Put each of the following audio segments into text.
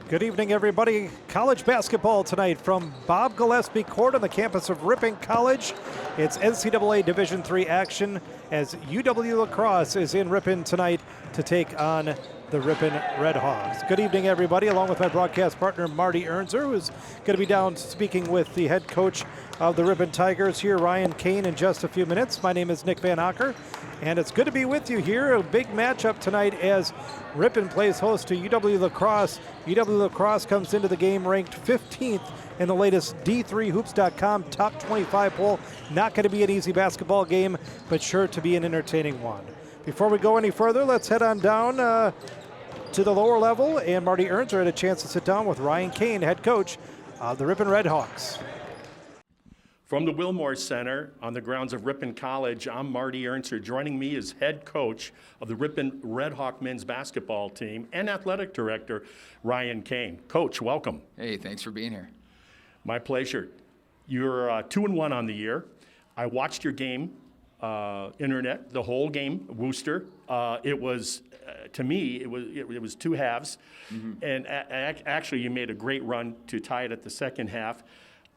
Good evening, everybody. College basketball tonight from Bob Gillespie Court on the campus of Ripon College. It's NCAA Division III action as UW-LaCrosse is in Ripon tonight to take on the Ripon Redhawks. Good evening, everybody, along with my broadcast partner, Marty Ernzer, who's going to be down speaking with the head coach of the Ripon Tigers here, Ryan Kane, in just a few minutes. My name is Nick Van Acker, and it's good to be with you here. A big matchup tonight as Ripon plays host to UW-LaCrosse. UW-LaCrosse comes into the game ranked 15th in the latest D3Hoops.com top 25 poll. Not going to be an easy basketball game, but sure to be an entertaining one. Before we go any further, let's head on down to the lower level, and Marty Ernzer had a chance to sit down with Ryan Kane, head coach of the Ripon Redhawks. From the Wilmore Center on the grounds of Ripon College, I'm Marty Ernzer. Joining me is head coach of the Ripon Redhawk men's basketball team and athletic director Ryan Kane. Coach, welcome. Hey, thanks for being here. My pleasure. You're 2-1 on the year. I watched your game, internet, the whole game, Worcester. It was, to me, it was two halves, and actually you made a great run to tie it at the second half.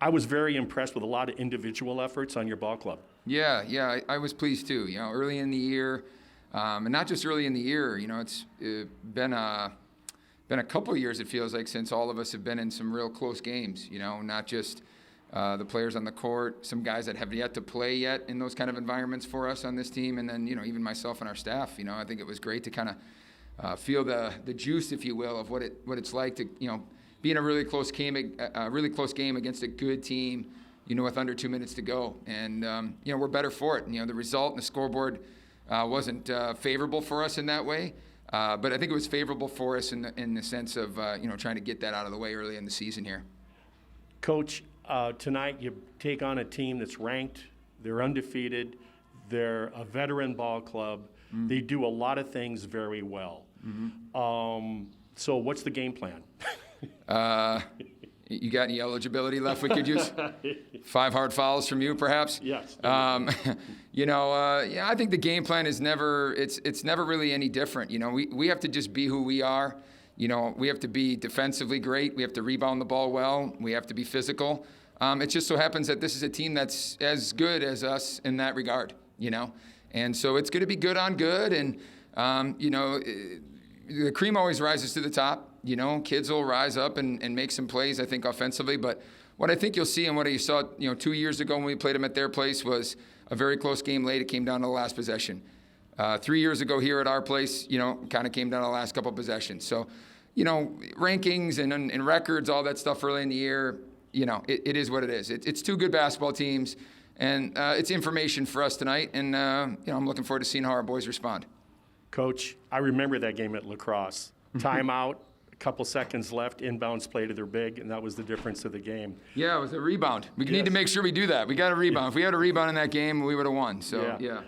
I was very impressed with a lot of individual efforts on your ball club. Yeah, I was pleased too. You know, early in the year, and not just early in the year. You know, it's been a couple of years, it feels like, since all of us have been in some real close games. You know, not just the players on the court, some guys that have yet to play yet in those kind of environments for us on this team, and then, you know, even myself and our staff. You know, I think it was great to kind of feel the juice, if you will, of what it's like to, you know, be in a really close game against a good team, you know, with under 2 minutes to go. And, you know, we're better for it. And, you know, the result and the scoreboard wasn't favorable for us in that way. But I think it was favorable for us in the sense of, you know, trying to get that out of the way early in the season here. Coach, tonight you take on a team that's ranked, they're undefeated, they're a veteran ball club. Mm-hmm. They do a lot of things very well. Mm-hmm. So what's the game plan? You got any eligibility left we could use? 5 hard fouls from you, perhaps? Yes. You know, yeah, I think the game plan is never, it's never really any different. You know, we have to just be who we are. You know, we have to be defensively great. We have to rebound the ball well. We have to be physical. It just so happens that this is a team that's as good as us in that regard, you know. And so it's going to be good on good. And, you know, the cream always rises to the top. You know, kids will rise up and make some plays, I think, offensively. But what I think you'll see and what you saw, you know, 2 years ago when we played them at their place was a very close game late. It came down to the last possession. 3 years ago here at our place, you know, kind of came down to the last couple possessions. So, you know, rankings and records, all that stuff early in the year, you know, it is what it is. It's two good basketball teams, and it's information for us tonight. And, you know, I'm looking forward to seeing how our boys respond. Coach, I remember that game at LaCrosse. Timeout. Couple seconds left, inbounds play to their big, and that was the difference of the game. Yeah, it was a rebound. We need to make sure we do that. We got a rebound. If we had a rebound in that game, we would have won. So, yeah.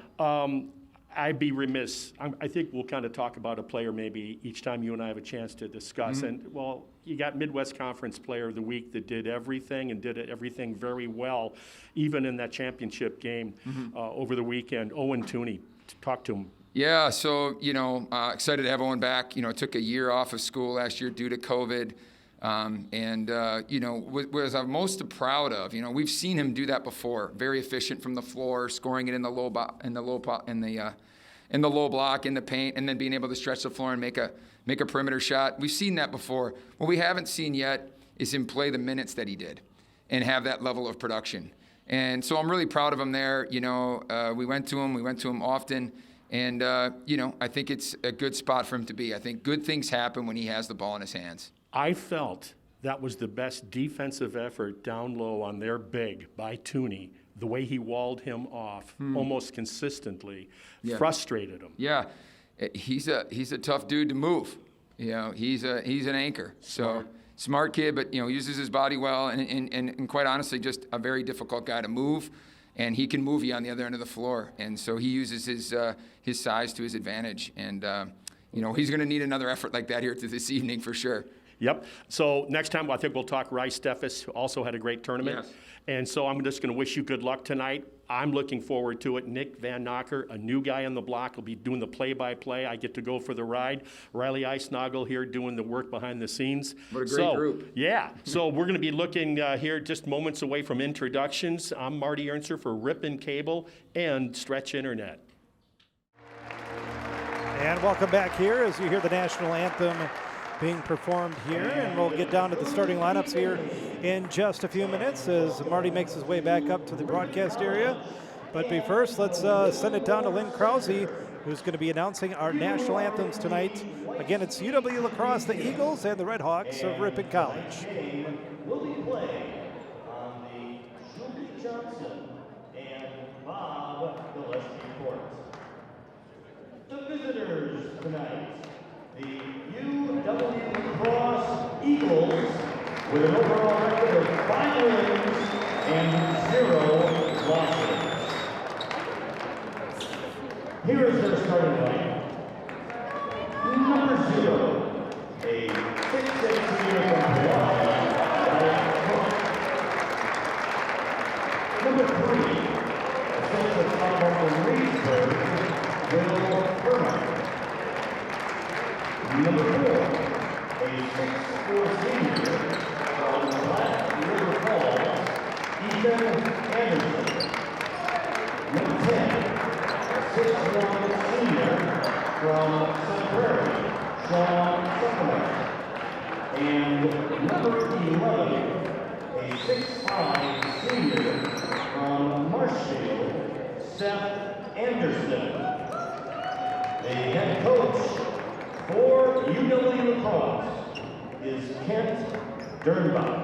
I'd be remiss. I think we'll kind of talk about a player maybe each time you and I have a chance to discuss. Mm-hmm. And, well, you got Midwest Conference Player of the Week that did everything and did everything very well, even in that championship game over the weekend. Owen Tooney, talk to him. Yeah, so, you know, excited to have Owen back. You know, took a year off of school last year due to COVID. You know, what I'm most proud of, you know, we've seen him do that before. Very efficient from the floor, scoring it in the low block, in the paint, and then being able to stretch the floor and make a perimeter shot. We've seen that before. What we haven't seen yet is him play the minutes that he did and have that level of production. And so I'm really proud of him there. You know, we went to him often. And, you know, I think it's a good spot for him to be. I think good things happen when he has the ball in his hands. I felt that was the best defensive effort down low on their big by Tooney, the way he walled him off almost consistently, frustrated him. Yeah, he's a tough dude to move. You know, he's an anchor. So smart kid, but, you know, uses his body well and quite honestly, just a very difficult guy to move. And he can move you on the other end of the floor. And so he uses his size to his advantage. And, you know, he's going to need another effort like that here this evening for sure. Yep. So next time I think we'll talk Rice Steffes, who also had a great tournament. Yes. And so I'm just going to wish you good luck tonight. I'm looking forward to it. Nick Van Knocker, a new guy on the block, will be doing the play-by-play. I get to go for the ride. Riley Eisnagel here doing the work behind the scenes. What a great group. Yeah. So we're going to be looking here just moments away from introductions. I'm Marty Ernster for Ripon Cable and Stretch Internet. And welcome back here as you hear the national anthem being performed here, and we'll get down to the starting lineups here in just a few minutes as Marty makes his way back up to the broadcast area. But first, let's send it down to Lynn Krause, who's going to be announcing our national anthems tonight. Again, it's UW-LaCrosse, the Eagles, and the Redhawks of Ripon College. Will be playing on the Julie Johnson and Bob Gillespie court. The visitors tonight, the UW-LaCrosse Eagles, with an overall record of 5 wins and 0 losses. Here is their starting lineup. Number 0, a 6'6" senior from Hawaii, Ryan Cook. Number 3, a senior sophomore from Reedsburg, Will Furman. Number 4, a 6'4" senior from Black River Falls, Ethan Anderson. Number 10, a 6'1" senior from Sun Prairie, Sean Supplement. And number 11, a 6'5" senior from Marshfield, Seth Anderson. The head coach for UW-LaCrosse is Kent Dernbach.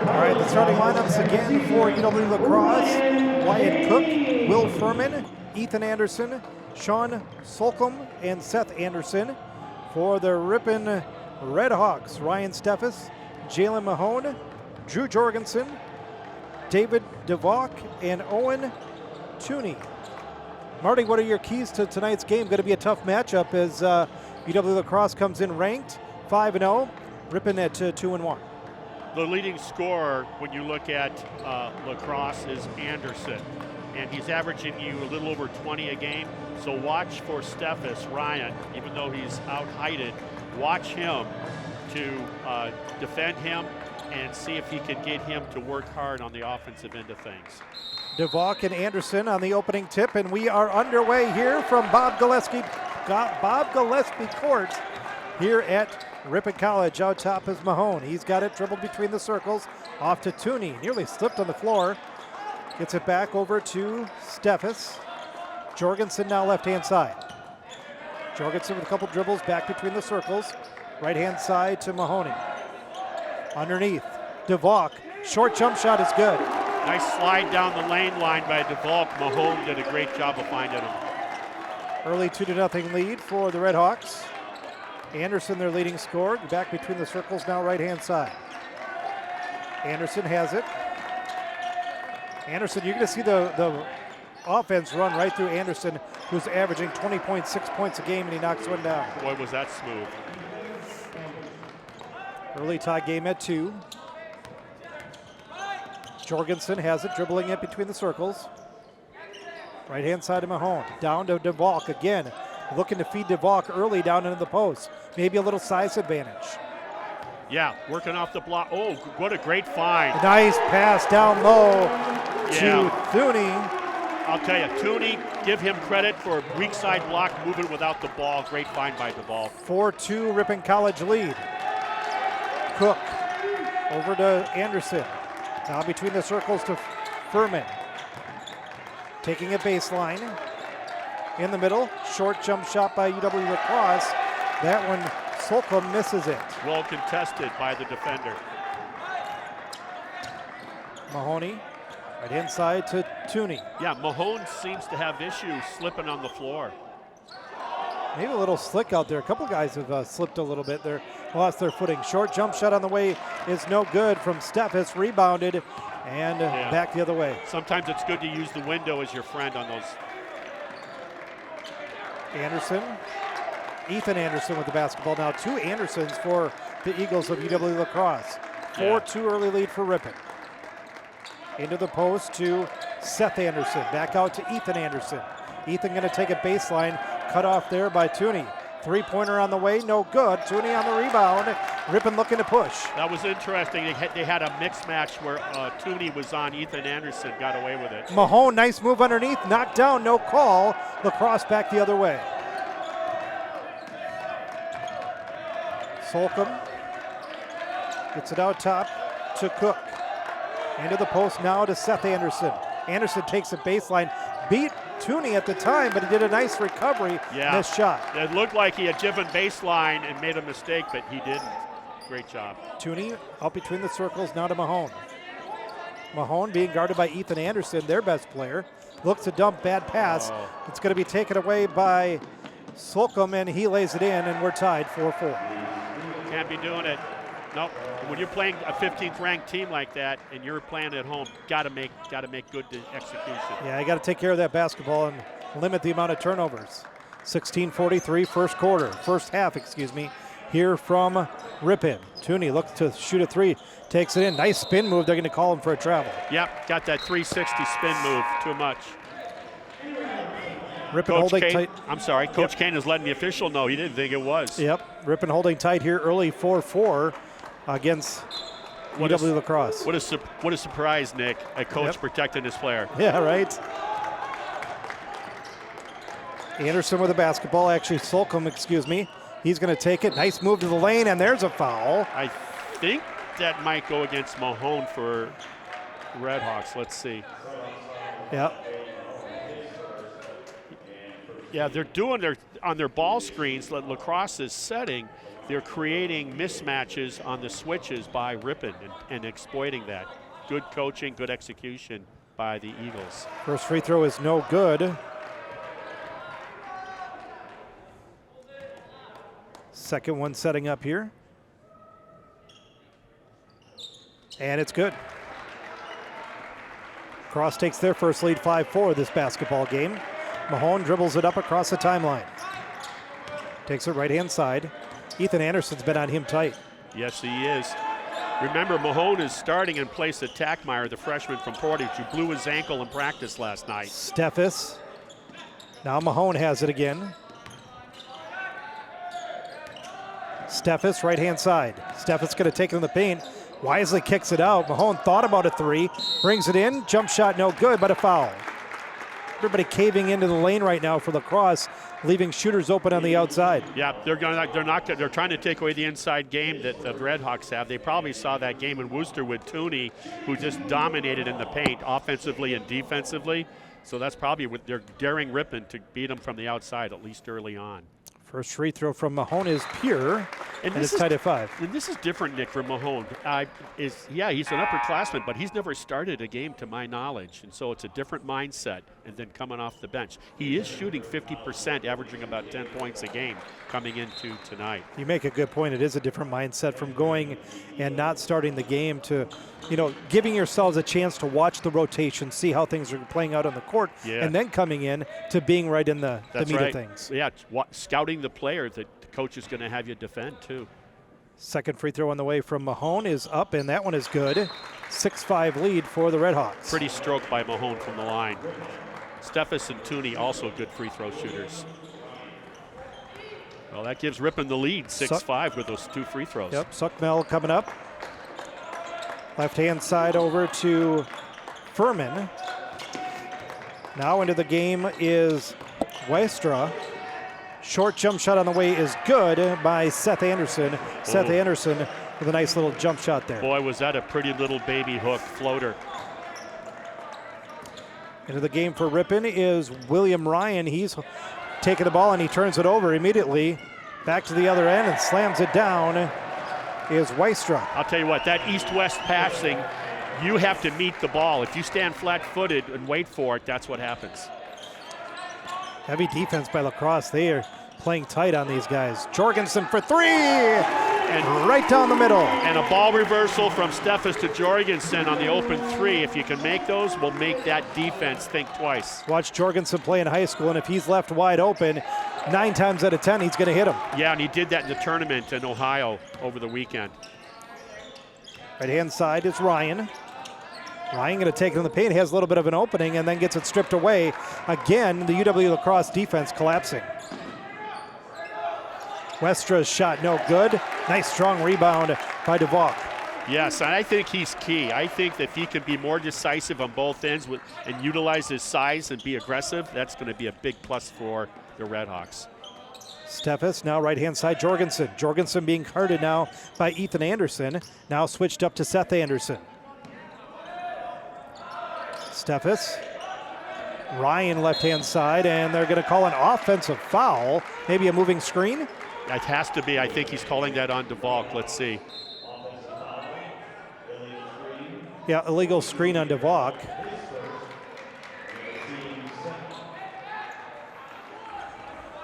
All right, the starting lineups again for UW-LaCrosse: Wyatt Cook, Will Furman, Ethan Anderson, Sean Solcombe, and Seth Anderson. For the Ripon Redhawks: Ryan Steffes, Jalen Mahone, Drew Jorgensen, David DeVock, and Owen Tooney. Marty, what are your keys to tonight's game? Going to be a tough matchup as UW-LaCrosse comes in ranked 5-0, Ripon at 2-1. The leading scorer, when you look at LaCrosse, is Anderson, and he's averaging you a little over 20 a game. So watch for Steffes, Ryan, even though he's out-heighted, watch him to defend him and see if he can get him to work hard on the offensive end of things. DeVock and Anderson on the opening tip, and we are underway here from Bob Gillespie Court here at Ripon College. Out top is Mahone. He's got it dribbled between the circles. Off to Tooney. Nearly slipped on the floor. Gets it back over to Steffes. Jorgensen now left-hand side. Jorgensen with a couple dribbles back between the circles. Right-hand side to Mahoney. Underneath, DeValk. Short jump shot is good. Nice slide down the lane line by DeValk. Mahone did a great job of finding him. Early 2-0 lead for the Redhawks. Anderson, their leading scorer. Back between the circles now, right-hand side. Anderson has it. Anderson, you're going to see the offense run right through Anderson, who's averaging 20.6 points a game, and he knocks one down. Boy, was that smooth. Early tie game at 2. Jorgensen has it, dribbling it between the circles. Right-hand side of Mahone. Down to DeValk again. Looking to feed DeValk early down into the post. Maybe a little size advantage. Yeah, working off the block. Oh, what a great find. Nice pass down low to Thuney. I'll tell you, Thuney, give him credit for a weak side block, moving without the ball. Great find by DeValk. 4-2 Ripon College lead. Cook over to Anderson. Now between the circles to Furman. Taking a baseline. In the middle, short jump shot by UW-LaCrosse. That one, Solcombe misses it. Well contested by the defender. Mahoney, right inside to Thuney. Yeah, Mahone seems to have issues slipping on the floor. Maybe a little slick out there. A couple guys have slipped a little bit there, lost their footing. Short jump shot on the way is no good from Steffes, rebounded, and back the other way. Sometimes it's good to use the window as your friend on those. Anderson, Ethan Anderson with the basketball now. 2 Andersons for the Eagles of UW-LaCrosse. 4-2 early lead for Ripon. Into the post to Seth Anderson. Back out to Ethan Anderson. Ethan going to take a baseline. Cut off there by Thuney. 3-pointer on the way, no good. Thuney on the rebound. Ripon looking to push. That was interesting. They had a mixed match where Thuney was on Ethan Anderson, got away with it. Mahone, nice move underneath, knocked down, no call. LaCrosse back the other way. Solcombe gets it out top to Cook. Into the post now to Seth Anderson. Anderson takes a baseline, beat Thuney at the time, but he did a nice recovery. Missed shot. It looked like he had driven baseline and made a mistake, but he didn't. Great job. Thuney out between the circles now to Mahone. Mahone being guarded by Ethan Anderson, their best player. Looks to dump, bad pass. It's going to be taken away by Solcombe, and he lays it in, and we're tied 4-4. Can't be doing it. Nope. When you're playing a 15th ranked team like that and you're playing at home, gotta make good execution. Yeah, you got to take care of that basketball and limit the amount of turnovers. 16:43 first half, here from Ripon. Thuney looks to shoot a 3, takes it in. Nice spin move. They're going to call him for a travel. Yep, got that 360 spin move. Too much. Ripon Coach holding Kane, tight. I'm sorry, Coach Kane is letting the official know he didn't think it was. Yep, Ripon holding tight here early 4-4 against UW-LaCrosse. What a surprise, Nick. A coach protecting his player. Yeah, right. Anderson with the basketball. Actually, Solcombe, He's going to take it. Nice move to the lane, and there's a foul. I think that might go against Mahone for Redhawks. Let's see. Yep. Yeah, they're doing on their ball screens that LaCrosse is setting. They're creating mismatches on the switches by Ripon and exploiting that. Good coaching, good execution by the Eagles. First free throw is no good. Second one setting up here. And it's good. Cross takes their first lead 5-4 this basketball game. Mahone dribbles it up across the timeline. Takes it right-hand side. Ethan Anderson's been on him tight. Yes, he is. Remember, Mahone is starting in place of Tackmeyer, the freshman from Portage, who blew his ankle in practice last night. Steffes. Now Mahone has it again. Steffes, right-hand side. Steffes going to take it in the paint. Wisely kicks it out. Mahone thought about a 3. Brings it in. Jump shot no good, but a foul. Everybody caving into the lane right now for LaCrosse, leaving shooters open on the outside. Yeah, they're trying to take away the inside game that the Redhawks have. They probably saw that game in Worcester with Thuney, who just dominated in the paint, offensively and defensively. So that's probably what they're daring Ripon to beat them from the outside, at least early on. First free throw from Mahone is pure, and it's tied at 5. And this is different, Nick, from Mahone. He's an upperclassman, but he's never started a game to my knowledge, and so it's a different mindset. And then coming off the bench, he is shooting 50%, averaging about 10 points a game coming into tonight. You make a good point. It is a different mindset from going and not starting the game to, giving yourselves a chance to watch the rotation, see how things are playing out on the court, and then coming in to being right in the meat of things. Yeah, scouting the player that the coach is going to have you defend too. Second free throw on the way from Mahone is up, and that one is good. 6-5 lead for the Redhawks. Pretty stroke by Mahone from the line. Steffes and Tooney also good free throw shooters. Well, that gives Ripon the lead, 6-5 with those 2 free throws. Yep, Suckmel coming up. Left-hand side over to Furman. Now into the game is Westra. Short jump shot on the way is good by Seth Anderson. Seth Anderson with a nice little jump shot there. Boy, was that a pretty little baby hook floater. Into the game for Ripon is William Ryan. He's taking the ball and he turns it over immediately. Back to the other end and slams it down is Wystra. I'll tell you what, that east-west passing, you have to meet the ball. If you stand flat-footed and wait for it, that's what happens. Heavy defense by LaCrosse. They are playing tight on these guys. Jorgensen for 3, and right down the middle. And a ball reversal from Steffes to Jorgensen on the open 3. If you can make those, will make that defense think twice. Watch Jorgensen play in high school, and if he's left wide open, 9 times out of 10, he's going to hit him. Yeah, and he did that in the tournament in Ohio over the weekend. Right-hand side is Ryan. Ryan going to take it in the paint, has a little bit of an opening, and then gets it stripped away. Again, the UW-LaCrosse defense collapsing. Westra's shot no good. Nice strong rebound by DeValk. Yes, and I think he's key. I think that if he can be more decisive on both ends and utilize his size and be aggressive, that's going to be a big plus for the Redhawks. Steffes now right-hand side, Jorgensen. Jorgensen being guarded now by Ethan Anderson. Now switched up to Seth Anderson. Steffes. Ryan left-hand side, and they're going to call an offensive foul. Maybe a moving screen? It has to be. I think he's calling that on DeValk. Let's see. Yeah, illegal screen on DeValk.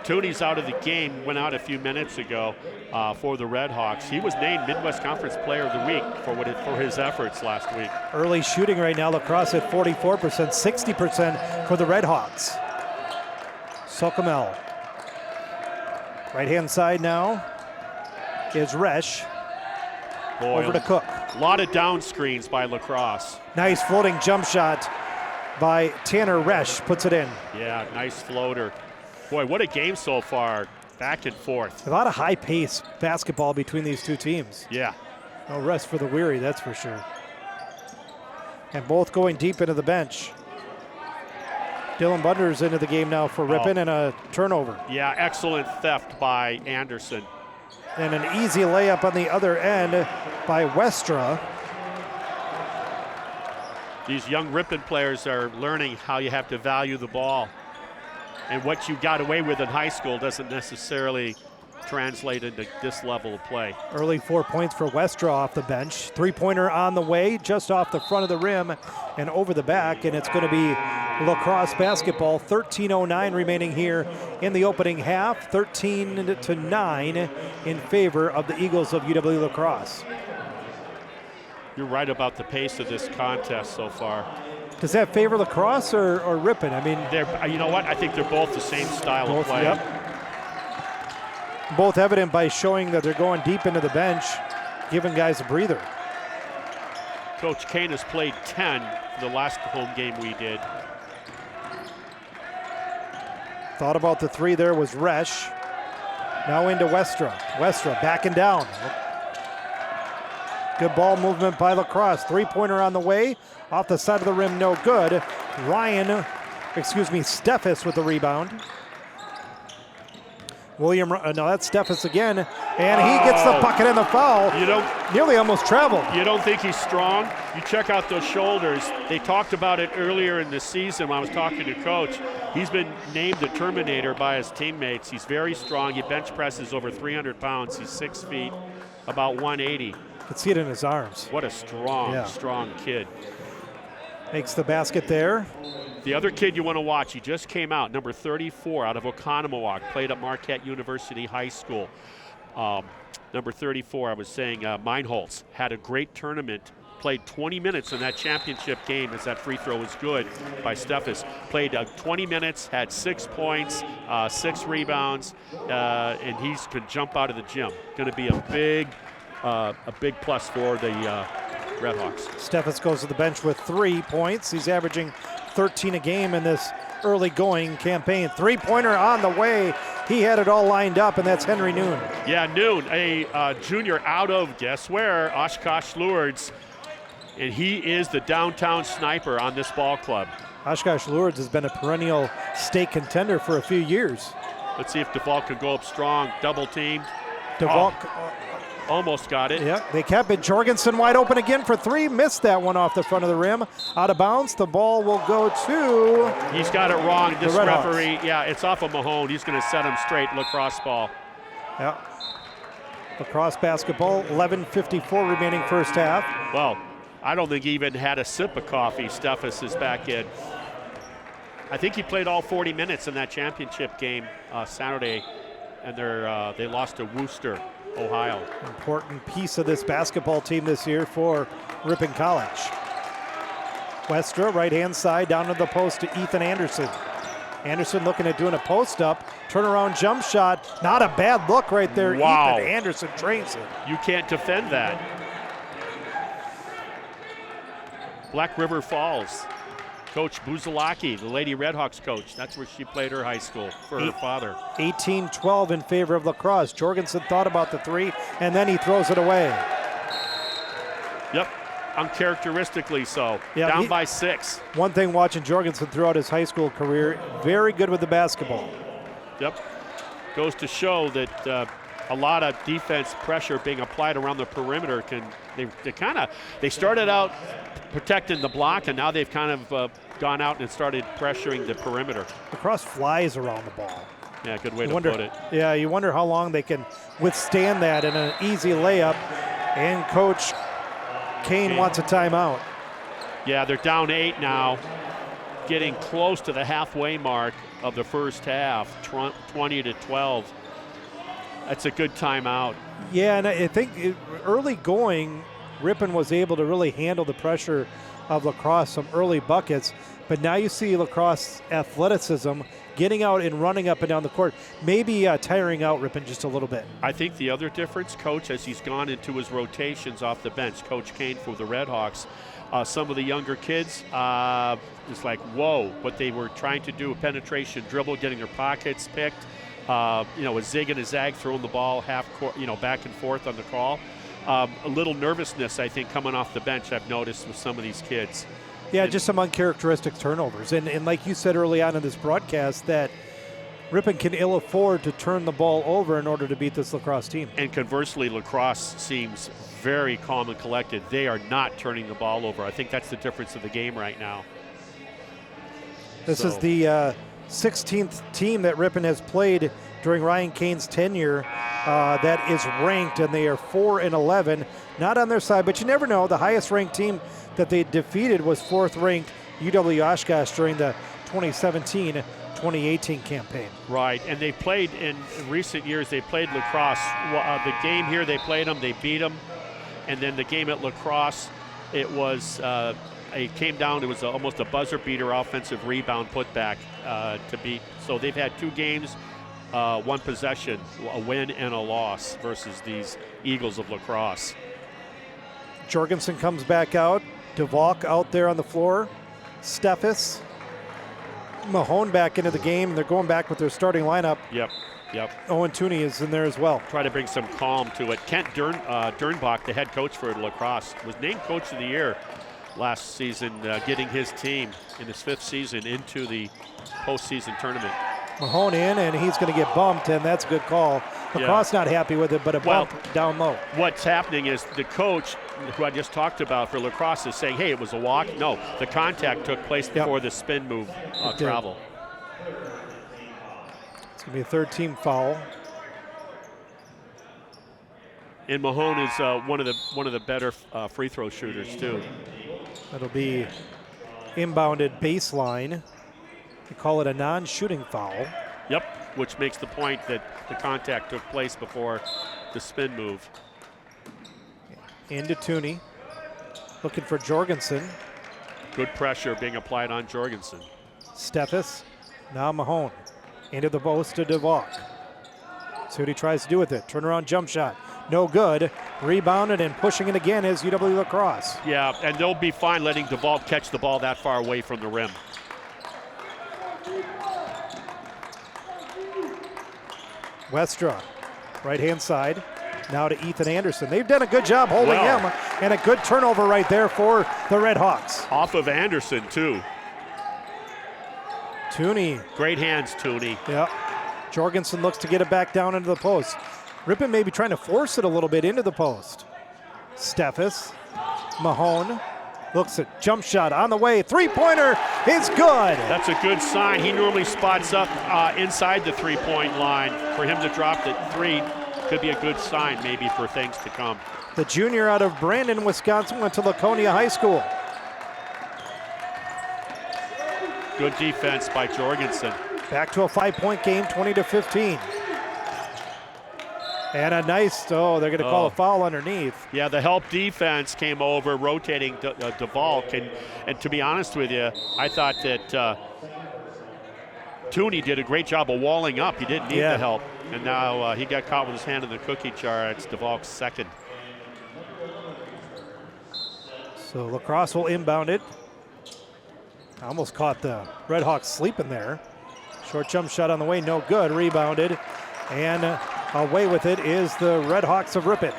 Tooney's out of the game, went out a few minutes ago for the Redhawks. He was named Midwest Conference Player of the Week for his efforts last week. Early shooting right now, LaCrosse at 44%, 60% for the Redhawks. Sokomel. Right-hand side now is Resch. Boy, over to Cook. A lot of down screens by LaCrosse. Nice floating jump shot by Tanner Resch, puts it in. Yeah, nice floater. Boy, what a game so far, back and forth. A lot of high-pace basketball between these two teams. Yeah. No rest for the weary, that's for sure. And both going deep into the bench. Dylan Bunder's into the game now for Ripon and a turnover. Yeah, excellent theft by Anderson. And an easy layup on the other end by Westra. These young Ripon players are learning how you have to value the ball. And what you got away with in high school doesn't necessarily translate into this level of play. Early 4 points for Westra off the bench. Three-pointer on the way, just off the front of the rim and over the back, and it's going to be LaCrosse basketball. 13:09 remaining here in the opening half. 13-9 in favor of the Eagles of UW-LaCrosse. You're right about the pace of this contest so far. Does that favor LaCrosse or Ripon? I mean, you know what? I think they're both the same style of play. Yep. Both evident by showing that they're going deep into the bench, giving guys a breather. Coach Kane has played 10 for the last home game we did. Thought about the three there was Resch. Now into Westra. Westra backing down. Good ball movement by LaCrosse. Three-pointer on the way. Off the side of the rim, no good. Steffes with the rebound. No, that's Steffes again, and he gets the bucket and the foul. Nearly almost traveled. You don't think he's strong? You check out those shoulders. They talked about it earlier in the season when I was talking to Coach. He's been named the Terminator by his teammates. He's very strong. He bench presses over 300 pounds. He's 6 feet, about 180. You can see it in his arms. What a strong kid. Makes the basket there. The other kid you want to watch, he just came out, number 34 out of Oconomowoc, played at Marquette University High School. Number 34, I was saying, Meinholz, had a great tournament, played 20 minutes in that championship game as that free throw was good by Steffes. Played 20 minutes, had 6 points, 6 rebounds, and he can jump out of the gym. Going to be a big plus for the Redhawks. Steffes goes to the bench with 3 points. He's averaging 13 a game in this early going campaign. Three-pointer on the way. He had it all lined up, and that's Henry Noon. Yeah, Noon, a junior out of, guess where, Oshkosh Lourdes, and he is the downtown sniper on this ball club. Oshkosh Lourdes has been a perennial state contender for a few years. Let's see if DeValk can go up strong, double teamed. DeValk almost got it. Yeah, they kept it. Jorgensen wide open again for 3. Missed that one off the front of the rim. Out of bounds. The ball will go to... He's got it wrong. This Redhawks. referee, it's off of Mahone. He's going to set him straight. LaCrosse ball. Yeah. LaCrosse basketball. 11:54 remaining first half. Well, I don't think he even had a sip of coffee. Steffes is back in. I think he played all 40 minutes in that championship game Saturday, and they lost to Worcester, Ohio. Important piece of this basketball team this year for Ripon College. Westra, right-hand side, down to the post to Ethan Anderson. Anderson looking at doing a post-up, turnaround jump shot. Not a bad look right there. Wow. Ethan Anderson drains it. You can't defend that. Black River Falls. Coach Buzalaki, the Lady Redhawks coach. That's where she played her high school for her father. 18-12 in favor of LaCrosse. Jorgensen thought about the 3, and then he throws it away. Yep, uncharacteristically so. Yeah, Down by 6. One thing watching Jorgensen throughout his high school career, very good with the basketball. Yep, goes to show that a lot of defense pressure being applied around the perimeter they started out protecting the block, and now they've kind of gone out and started pressuring the perimeter. LaCrosse flies around the ball. Yeah, good way to put it. Yeah, you wonder how long they can withstand that in an easy layup. And Coach Kane wants a timeout. Yeah, they're down 8 now, getting close to the halfway mark of the first half, 20-12. That's a good timeout. Yeah, and I think early going, Ripon was able to really handle the pressure of LaCrosse, some early buckets. But now you see LaCrosse athleticism getting out and running up and down the court, maybe tiring out Ripon just a little bit. I think the other difference, Coach, as he's gone into his rotations off the bench, Coach Kane for the Redhawks, some of the younger kids, it's like, whoa, what they were trying to do, a penetration dribble, getting their pockets picked, a zig and a zag, throwing the ball half court, back and forth on the call. A little nervousness, I think, coming off the bench, I've noticed with some of these kids. Yeah, just some uncharacteristic turnovers. And like you said early on in this broadcast, that Ripon can ill afford to turn the ball over in order to beat this LaCrosse team. And conversely, LaCrosse seems very calm and collected. They are not turning the ball over. I think that's the difference of the game right now. This is the 16th team that Ripon has played during Ryan Kane's tenure that is ranked, and they are 4-11. Not on their side, but you never know. The highest ranked team that they defeated was 4th ranked UW-Oshkosh during the 2017-2018 campaign. Right, and they played in recent years, they played LaCrosse. The game here, they played them, they beat them. And then the game at LaCrosse, it was, it came down, it was almost a buzzer beater offensive rebound putback to beat. So they've had 2 games, 1 possession, a win and a loss versus these Eagles of LaCrosse. Jorgensen comes back out. DeValk out there on the floor. Steffes. Mahone back into the game. They're going back with their starting lineup. Yep. Owen Tooney is in there as well. Try to bring some calm to it. Kent Dernbach, the head coach for LaCrosse, was named Coach of the Year last season, getting his team in his 5th season into the postseason tournament. Mahone in, and he's going to get bumped, and that's a good call. LaCrosse not happy with it, but a bump down low. What's happening is the coach, who I just talked about for LaCrosse, is saying, hey, it was a walk. No, the contact took place before the spin move travel. It's going to be a third-team foul. And Mahone is one of the better free throw shooters too. That'll be inbounded baseline. They call it a non-shooting foul. Yep, which makes the point that the contact took place before the spin move. Into Tooney, looking for Jorgensen. Good pressure being applied on Jorgensen. Steffes, now Mahone. Into the post to DeValk. See what he tries to do with it. Turnaround jump shot. No good. Rebounded and pushing it again is UW-LaCrosse. Yeah, and they'll be fine letting DeValk catch the ball that far away from the rim. Westra, right-hand side. Now to Ethan Anderson. They've done a good job holding him, and a good turnover right there for the Redhawks. Off of Anderson, too. Tooney. Great hands, Tooney. Yeah. Jorgensen looks to get it back down into the post. Ripon may be trying to force it a little bit into the post. Steffes, Mahone, looks at jump shot on the way. Three-pointer is good. That's a good sign. He normally spots up inside the three-point line. For him to drop the three could be a good sign maybe for things to come. The junior out of Brandon, Wisconsin, went to Laconia High School. Good defense by Jorgensen. Back to a 5-point game, 20-15. And a nice, they're going to call a foul underneath. Yeah, the help defense came over, rotating DeValk. And to be honest with you, I thought that Tooney did a great job of walling up. He didn't need the help. And now he got caught with his hand in the cookie jar. It's DeValk's second. So LaCrosse will inbound it. I almost caught the Redhawks sleeping there. Short jump shot on the way, no good. Rebounded. And away with it is the Redhawks of Ripon.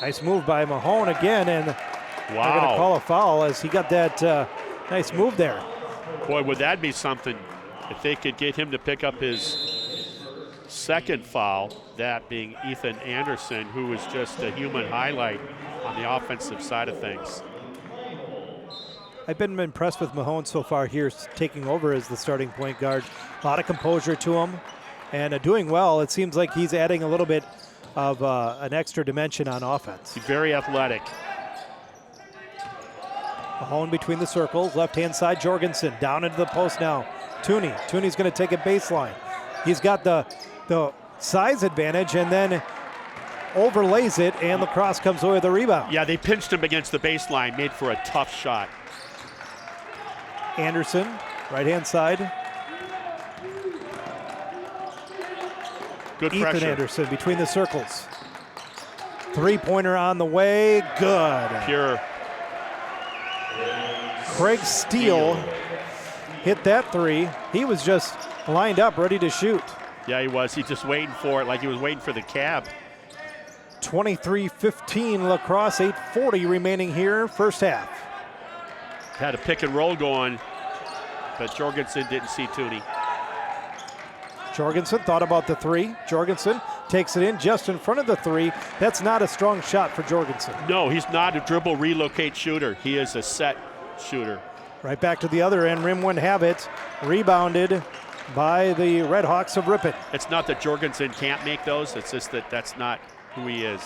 Nice move by Mahone again, and they're going to call a foul as he got that nice move there. Boy, would that be something if they could get him to pick up his second foul, that being Ethan Anderson, who was just a human highlight on the offensive side of things. I've been impressed with Mahone so far here, taking over as the starting point guard. A lot of composure to him. And doing well. It seems like he's adding a little bit of an extra dimension on offense. He's very athletic. Mahone between the circles, left-hand side, Jorgensen down into the post now. Tooney's going to take a baseline. He's got the size advantage and then overlays it, and LaCrosse comes away with a rebound. Yeah, they pinched him against the baseline, made for a tough shot. Anderson, right-hand side. Good Ethan pressure. Anderson between the circles. Three-pointer on the way, good. Pure. Craig Steele hit that three. He was just lined up, ready to shoot. Yeah, he was. He's just waiting for it, like he was waiting for the cab. 23-15 LaCrosse, 8:40 remaining here, first half. Had a pick and roll going, but Jorgensen didn't see Tooney. Jorgensen thought about the three. Jorgensen takes it in just in front of the three. That's not a strong shot for Jorgensen. No, he's not a dribble relocate shooter. He is a set shooter. Right back to the other end. Rim wouldn't have it. Rebounded by the Redhawks of Ripon. It's not that Jorgensen can't make those. It's just that that's not who he is.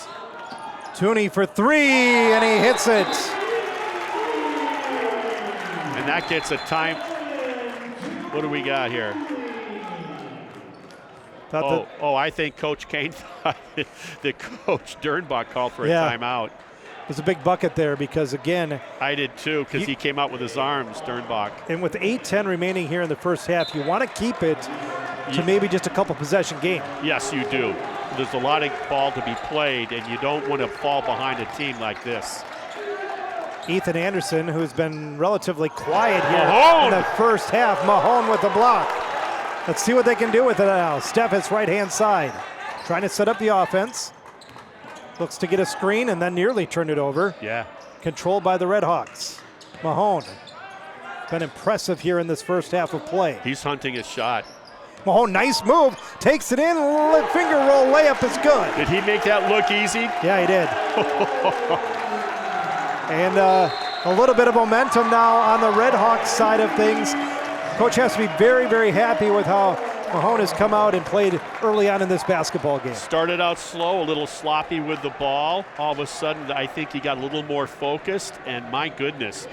Tooney for three, and he hits it. And that gets a time. What do we got here? I think Coach Kane thought that Coach Dernbach called for a timeout. There's a big bucket there because, again, I did too, because he came out with his arms, Dernbach. And with 8:10 remaining here in the first half, you want to keep it to maybe just a couple possession game. Yes, you do. There's a lot of ball to be played, and you don't want to fall behind a team like this. Ethan Anderson, who's been relatively quiet here in the first half. Mahone with the block. Let's see what they can do with it now. Steffes right-hand side. Trying to set up the offense. Looks to get a screen and then nearly turned it over. Yeah. Controlled by the Redhawks. Mahone. Been impressive here in this first half of play. He's hunting his shot. Mahone, nice move. Takes it in. Finger roll layup is good. Did he make that look easy? Yeah, he did. And a little bit of momentum now on the Redhawks side of things. Coach has to be very, very happy with how Mahone has come out and played early on in this basketball game. Started out slow, a little sloppy with the ball. All of a sudden, I think he got a little more focused, and my goodness,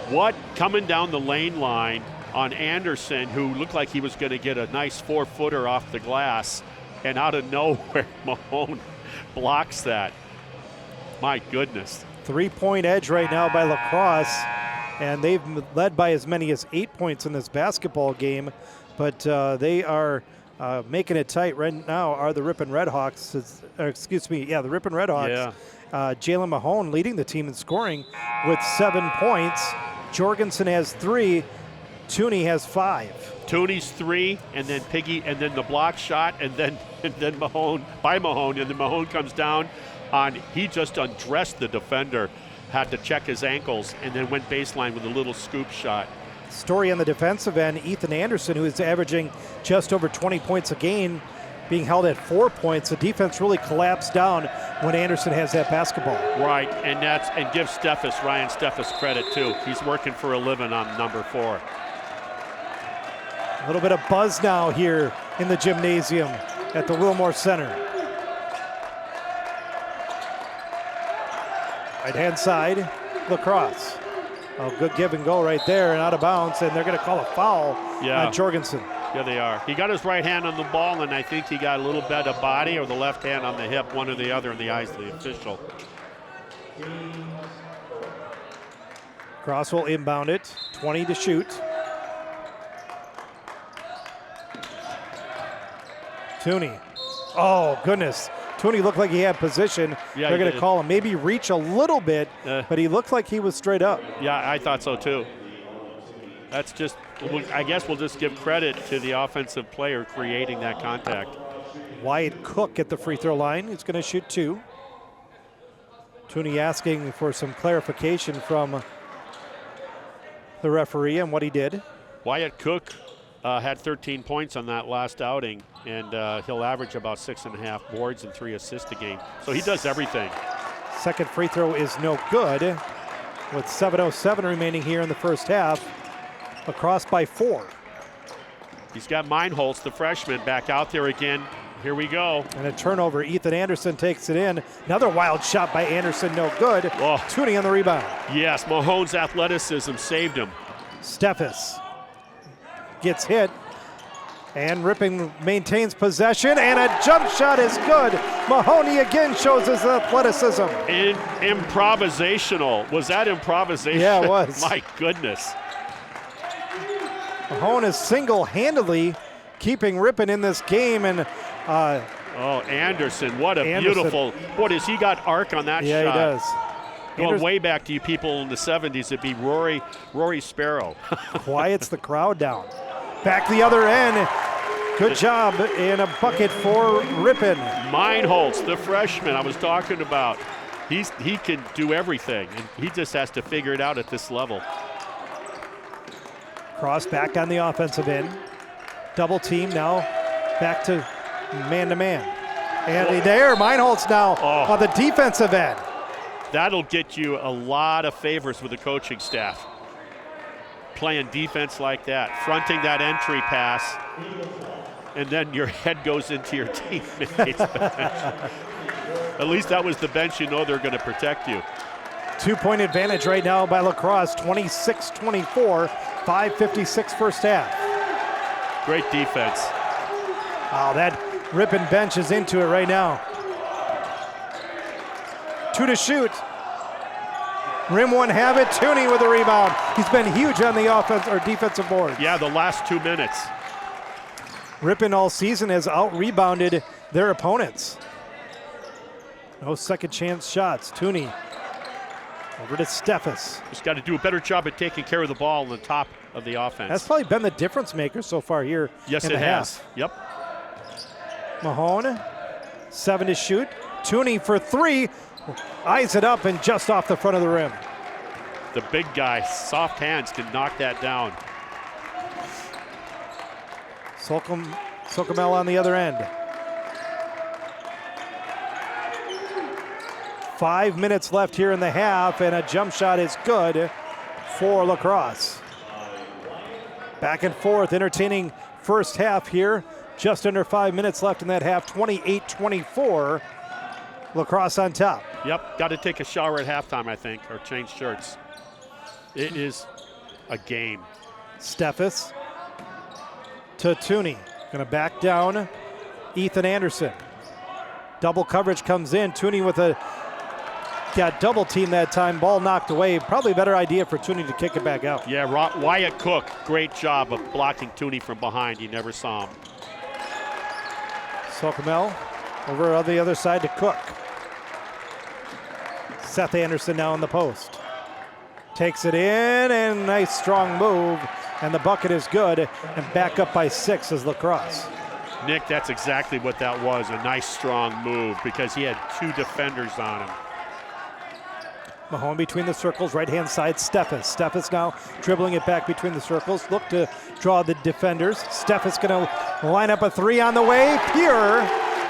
what coming down the lane line on Anderson, who looked like he was going to get a nice 4-footer off the glass, and out of nowhere, Mahone blocks that. My goodness. 3-point edge right now by LaCrosse, and they've led by as many as 8 points in this basketball game, but they are making it tight right now are the Ripon Redhawks. The Ripon Redhawks. Yeah. Jalen Mahone leading the team in scoring with 7 points. Jorgensen has 3. Tooney has 5. Tooney's 3, and then Piggy, and then the block shot, and then Mahone, and then Mahone comes down on, he just undressed the defender, had to check his ankles, and then went baseline with a little scoop shot. Story on the defensive end, Ethan Anderson, who is averaging just over 20 points a game, being held at 4 points. The defense really collapsed down when Anderson has that basketball. Right, and give Ryan Steffes credit too. He's working for a living on number 4. A little bit of buzz now here in the gymnasium at the Wilmore Center. Right-hand side, LaCrosse. Oh, good give and go right there and out of bounds, and they're going to call a foul on Jorgensen. Yeah, they are. He got his right hand on the ball, and I think he got a little bit of body or the left hand on the hip, one or the other in the eyes of the official. Cross will inbound it, 20 to shoot. Tooney. Oh, goodness. Tooney looked like he had position. Yeah, they're going to call him. Maybe reach a little bit, but he looked like he was straight up. Yeah, I thought so too. That's just, I guess we'll just give credit to the offensive player creating that contact. Wyatt Cook at the free throw line. He's going to shoot 2. Tooney asking for some clarification from the referee on what he did. Wyatt Cook had 13 points on that last outing, and he'll average about 6.5 boards and 3 assists a game. So he does everything. Second free throw is no good. With 7:07 remaining here in the first half, LaCrosse by 4. He's got Meinholz, the freshman, back out there again. Here we go. And a turnover. Ethan Anderson takes it in. Another wild shot by Anderson, no good. Oh. Tooney on the rebound. Yes, Mahone's athleticism saved him. Steffes gets hit, and Ripon maintains possession, and a jump shot is good. Mahoney again shows his athleticism. Improvisational. Was that improvisation? Yeah, it was. My goodness. Mahone is single-handedly keeping Ripon in this game, and Anderson, what a beautiful, boy, does he got arc on that shot. Yeah, he does. Going way back to you people in the 70s, it'd be Rory Sparrow. Quiets the crowd down. Back the other end. Good job, and a bucket for Ripon. Meinholz, the freshman I was talking about. He can do everything, and he just has to figure it out at this level. Cross back on the offensive end. Double team now, back to man-to-man. And there, Meinholz now on the defensive end. That'll get you a lot of favors with the coaching staff. Playing defense like that, fronting that entry pass, and then your head goes into your teammate's bench. At least that was the bench, you know they're going to protect you. 2-point advantage right now by LaCrosse, 26-24, 5:56 first half. Great defense. Oh, that Ripon bench is into it right now. 2 to shoot. Rim one have it. Tooney with the rebound. He's been huge on the offense or defensive board. Yeah, the last 2 minutes. Ripon all season has out-rebounded their opponents. No second chance shots. Tooney over to Steffes. Just got to do a better job at taking care of the ball on the top of the offense. That's probably been the difference maker so far here. Yes, in it the has. half. Yep. Mahone, 7 to shoot. Tooney for 3. Eyes it up and just off the front of the rim. The big guy, soft hands, can knock that down. Slocum Socamel on the other end. 5 minutes left here in the half, and a jump shot is good for LaCrosse. Back and forth, entertaining first half here. Just under 5 minutes left in that half, 28-24. LaCrosse on top. Yep, got to take a shower at halftime, I think, or change shirts. It is a game. Steffes to Tooney. Going to back down Ethan Anderson. Double coverage comes in. Tooney with a got double team that time. Ball knocked away. Probably a better idea for Tooney to kick it back out. Yeah, Wyatt Cook, great job of blocking Tooney from behind. You never saw him. Socamel over on the other side to Cook. Seth Anderson now in the post. Takes it in, and nice strong move, and the bucket is good, and back up by 6 is LaCrosse. Nick, that's exactly what that was, a nice strong move, because he had 2 defenders on him. Mahone between the circles, right-hand side, Steffes. Steffes now dribbling it back between the circles. Look to draw the defenders. Steffes going to line up a 3 on the way. Pure,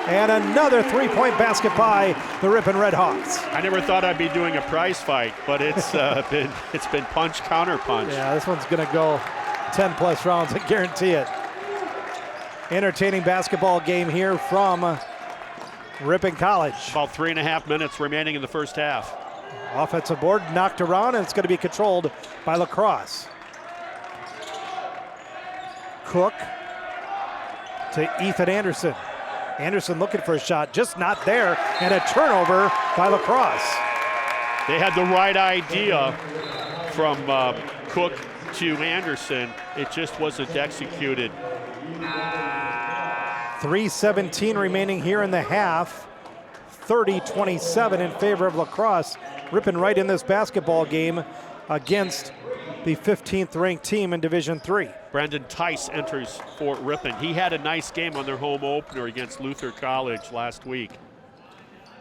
and another 3-point basket by the Ripon Redhawks. I never thought I'd be doing a prize fight, but it's been punch, counter punch. Yeah, this one's going to go 10-plus rounds, I guarantee it. Entertaining basketball game here from Ripon College. About 3.5 minutes remaining in the first half. Offensive board knocked around, and it's going to be controlled by LaCrosse. Cook to Ethan Anderson. Anderson looking for a shot, just not there, and a turnover by LaCrosse. They had the right idea from Cook to Anderson. It just wasn't executed. 3:17 remaining here in the half. 30-27 in favor of LaCrosse. Ripon right in this basketball game against the 15th ranked team in Division III. Brandon Tice enters for Ripon. He had a nice game on their home opener against Luther College last week.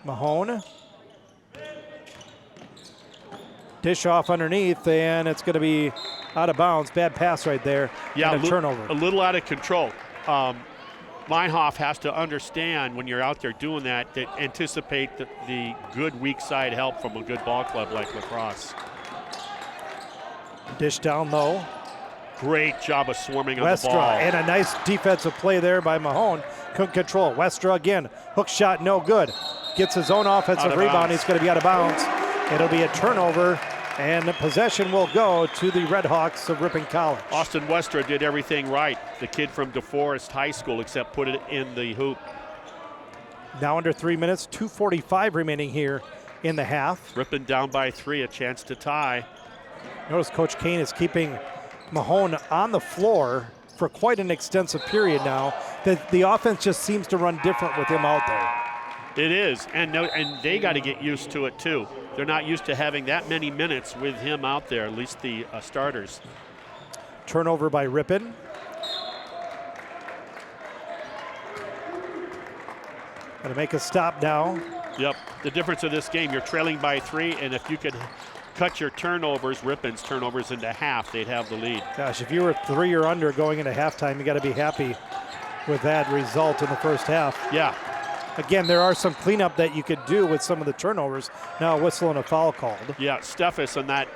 Mahone. Dish off underneath, and it's going to be out of bounds. Bad pass right there. Yeah, and a turnover. A little out of control. Meinhof has to understand when you're out there doing that, anticipate the good weak side help from a good ball club like LaCrosse. Dish down low. Great job of swarming on Westra, the ball. and a nice defensive play there by Mahone. Couldn't control. Westra again. Hook shot, no good. Gets his own offensive rebound. He's going to be out of bounds. It'll be a turnover, and the possession will go to the Redhawks of Ripon College. Austin Westra did everything right. The kid from DeForest High School, except put it in the hoop. Now under 3 minutes, 2:45 remaining here in the half. Ripon down by 3, a chance to tie. Notice Coach Kane is keeping Mahone on the floor for quite an extensive period now. The offense just seems to run different with him out there. It is, and they got to get used to it too. They're not used to having that many minutes with him out there, at least the starters. Turnover by Ripon. Got to make a stop now. Yep, the difference of this game, you're trailing by 3, and if you could cut your turnovers, Ripon's turnovers into half, they'd have the lead. Gosh, if you were 3 or under going into halftime, you got to be happy with that result in the first half. Yeah. Again, there are some cleanup that you could do with some of the turnovers. Now a whistle and a foul called. Yeah, Steffes and that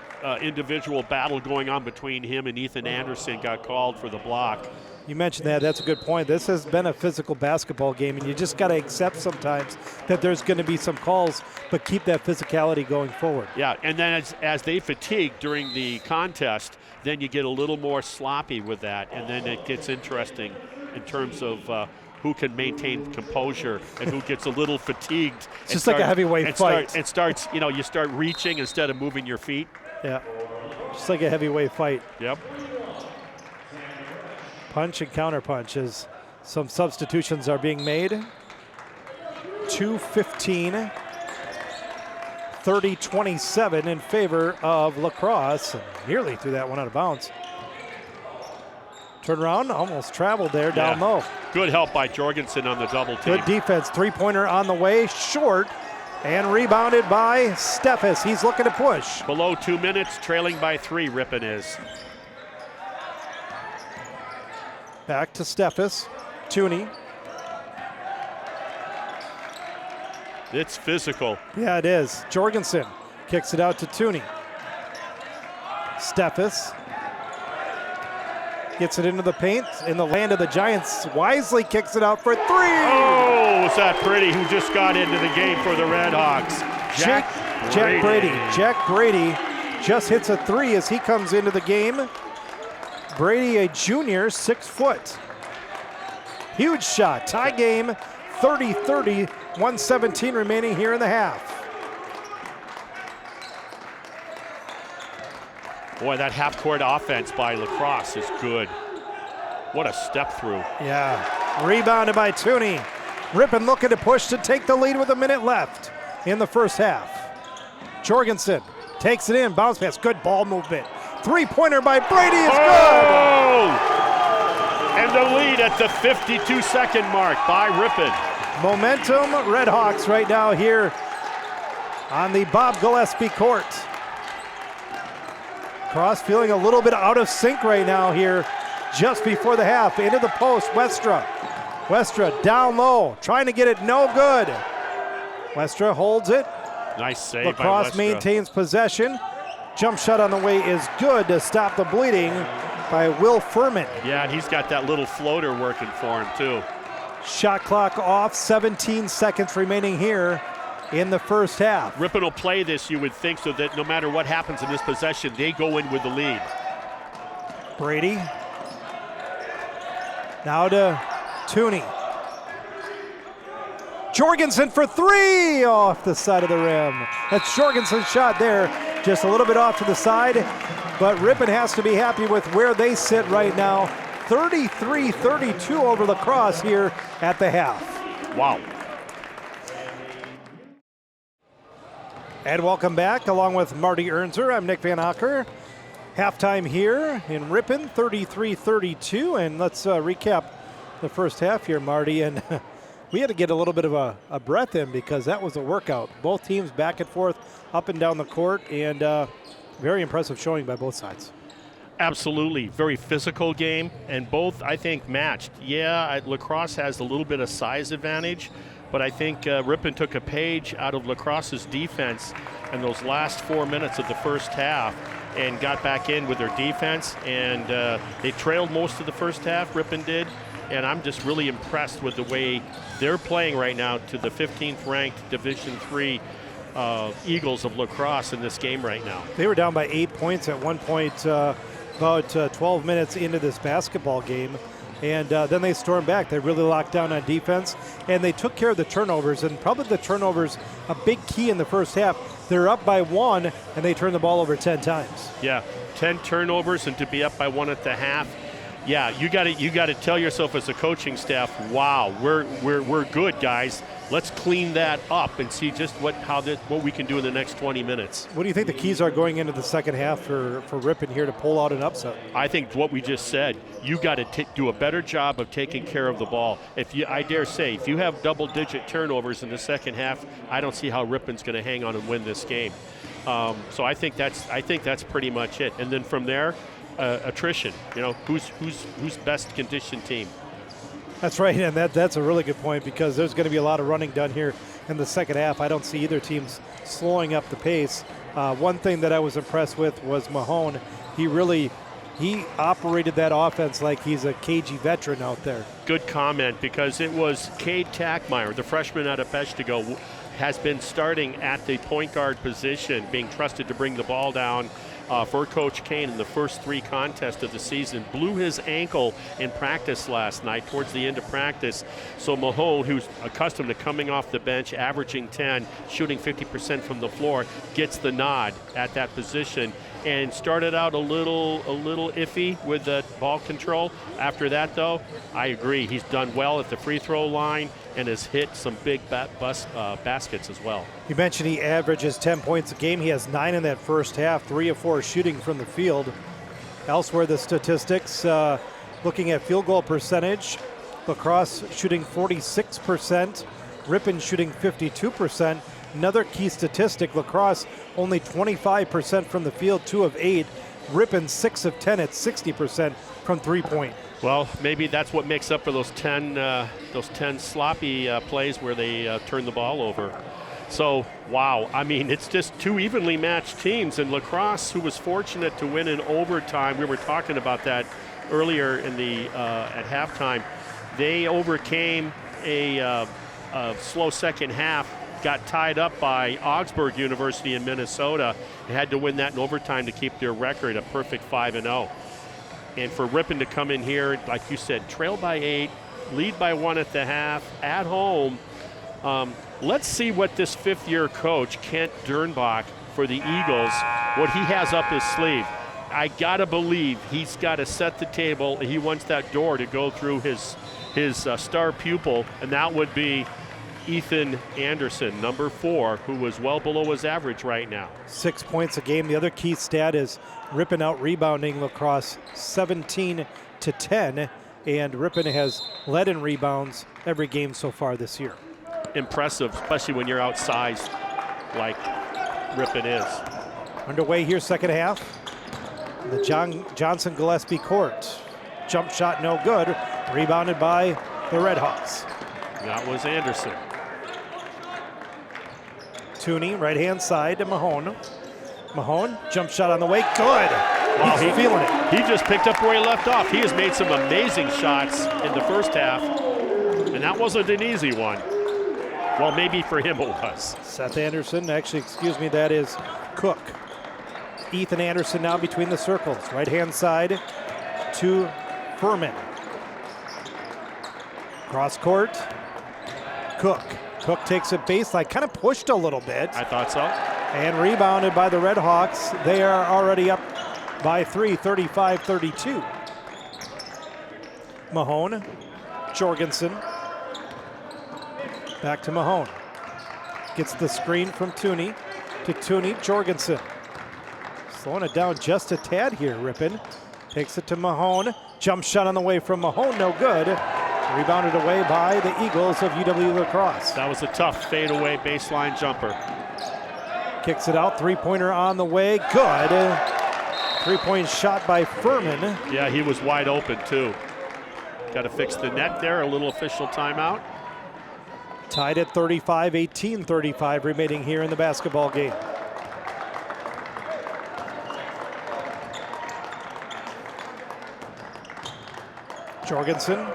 individual battle going on between him and Ethan Anderson got called for the block. You mentioned that. That's a good point. This has been a physical basketball game, and you just got to accept sometimes that there's going to be some calls, but keep that physicality going forward. Yeah, and then as they fatigue during the contest, then you get a little more sloppy with that, and then it gets interesting in terms of who can maintain composure and who gets a little fatigued. It's just like a heavyweight fight. It starts, you start reaching instead of moving your feet. Yeah, just like a heavyweight fight. Yep. Punch and counter punch as some substitutions are being made. 2:15, 30-27 in favor of LaCrosse. Nearly threw that one out of bounds. Turn around, almost traveled there down low. Good help by Jorgensen on the double team. Good defense, three-pointer on the way, short, and rebounded by Steffes. He's looking to push. Below 2 minutes, trailing by 3, Ripon is. Back to Steffes. Tooney. It's physical. Yeah, it is. Jorgensen kicks it out to Tooney. Steffes gets it into the paint in the land of the Giants. Wisely kicks it out for 3. Oh, was that pretty? Who just got into the game for the Redhawks? Jack Brady. Jack Brady just hits a 3 as he comes into the game. Brady, a junior, 6 foot. Huge shot. Tie game, 30-30, 1:17 remaining here in the half. Boy, that half-court offense by LaCrosse is good. What a step through. Yeah, rebounded by Tooney. Ripon looking to push to take the lead with a minute left in the first half. Jorgensen takes it in, bounce pass, good ball movement. Three-pointer by Brady is good. And the lead at the 52-second mark by Ripon. Momentum Redhawks right now here on the Bob Gillespie court. Cross feeling a little bit out of sync right now here just before the half. Into the post, Westra. Westra down low, trying to get it, no good. Westra holds it. Nice save by LaCrosse Westra. maintains possession. Jump shot on the way is good to stop the bleeding by Will Furman. Yeah, and he's got that little floater working for him too. Shot clock off, 17 seconds remaining here in the first half. Ripon will play this, you would think, so that no matter what happens in this possession, they go in with the lead. Brady. Now to Tooney. Jorgensen for 3 off the side of the rim. That's Jorgensen's shot there, just a little bit off to the side, but Ripon has to be happy with where they sit right now. 33-32 over LaCrosse here at the half. Wow. And welcome back, along with Marty Ernzer. I'm Nick Van Hocker. Halftime here in Ripon, 33-32, and let's recap the first half here, Marty. And we had to get a little bit of a breath in because that was a workout. Both teams back and forth, up and down the court, and very impressive showing by both sides. Absolutely. Very physical game, and both, I think, matched. Yeah, LaCrosse has a little bit of size advantage, but I think Ripon took a page out of LaCrosse's defense in those last 4 minutes of the first half and got back in with their defense, and they trailed most of the first half, Ripon did, and I'm just really impressed with the way they're playing right now to the 15th ranked Division III Eagles of LaCrosse in this game right now. They were down by 8 points at one point about 12 minutes into this basketball game. And then they stormed back. They really locked down on defense, and they took care of the turnovers, and probably the turnovers a big key in the first half. They're up by 1, and they turn the ball over 10 times. Yeah, 10 turnovers, and to be up by 1 at the half. Yeah, you got to tell yourself as a coaching staff, wow, we're good, guys. Let's clean that up and see just what we can do in the next 20 minutes. What do you think the keys are going into the second half for Ripon here to pull out an upset? I think what we just said, you got to do a better job of taking care of the ball. I dare say, if you have double-digit turnovers in the second half, I don't see how Ripon's going to hang on and win this game. So I think that's pretty much it. And then from there, attrition. You know, who's best conditioned team? That's right, and that's a really good point because there's going to be a lot of running done here in the second half. I don't see either team's slowing up the pace. One thing that I was impressed with was Mahone. He operated that offense like he's a cagey veteran out there. Good comment, because it was Cade Tackmeyer, the freshman out of Peshtigo, has been starting at the point guard position, being trusted to bring the ball down for Coach Kane in the first 3 contests of the season. Blew his ankle in practice last night towards the end of practice. So Mahone, who's accustomed to coming off the bench, averaging 10, shooting 50% from the floor, gets the nod at that position. And started out a little iffy with the ball control. After that, though, I agree. He's done well at the free throw line and has hit some big baskets as well. You mentioned he averages 10 points a game. He has 9 in that first half, 3 of 4 shooting from the field. Elsewhere, the statistics, looking at field goal percentage, LaCrosse shooting 46%, Ripon shooting 52%. Another key statistic, LaCrosse only 25% from the field, 2 of 8. Ripon 6 of 10 at 60% from 3-point. Well, maybe that's what makes up for those 10 sloppy plays where they turn the ball over. So, wow, I mean, it's just two evenly matched teams. And LaCrosse, who was fortunate to win in overtime, we were talking about that earlier in the at halftime. They overcame a slow second half, got tied up by Augsburg University in Minnesota, and had to win that in overtime to keep their record a perfect 5-0. And for Ripon to come in here, like you said, trail by 8, lead by 1 at the half, at home. Let's see what this fifth-year coach, Kent Dernbach, for the Eagles, what he has up his sleeve. I got to believe he's got to set the table. He wants that door to go through his star pupil, and that would be Ethan Anderson, number 4, who was well below his average right now. 6 points a game. The other key stat is Ripon out rebounding LaCrosse 17-10, and Ripon has led in rebounds every game so far this year. Impressive, especially when you're outsized like Ripon is. Underway here, second half. The Johnson Gillespie court. Jump shot no good. Rebounded by the Redhawks. That was Anderson. Tooney, right-hand side to Mahone. Mahone, jump shot on the way, good. Wow, He's feeling it. He just picked up where he left off. He has made some amazing shots in the first half, and that wasn't an easy one. Well, maybe for him it was. Seth Anderson, actually, excuse me, that is Cook. Ethan Anderson now between the circles. Right-hand side to Furman. Cross court, Cook. Cook takes it baseline, kind of pushed a little bit. I thought so. And rebounded by the Redhawks. They are already up by 3, 35-32. Mahone, Jorgensen. Back to Mahone. Gets the screen from Tooney to Tooney, Jorgensen. Slowing it down just a tad here, Ripon. Takes it to Mahone. Jump shot on the way from Mahone, no good. Rebounded away by the Eagles of UW-LaCrosse. That was a tough fadeaway baseline jumper. Kicks it out, three-pointer on the way, good. Three-point shot by Furman. Yeah, he was wide open too. Got to fix the net there, a little official timeout. Tied at 35, 18-35 remaining here in the basketball game. Jorgensen.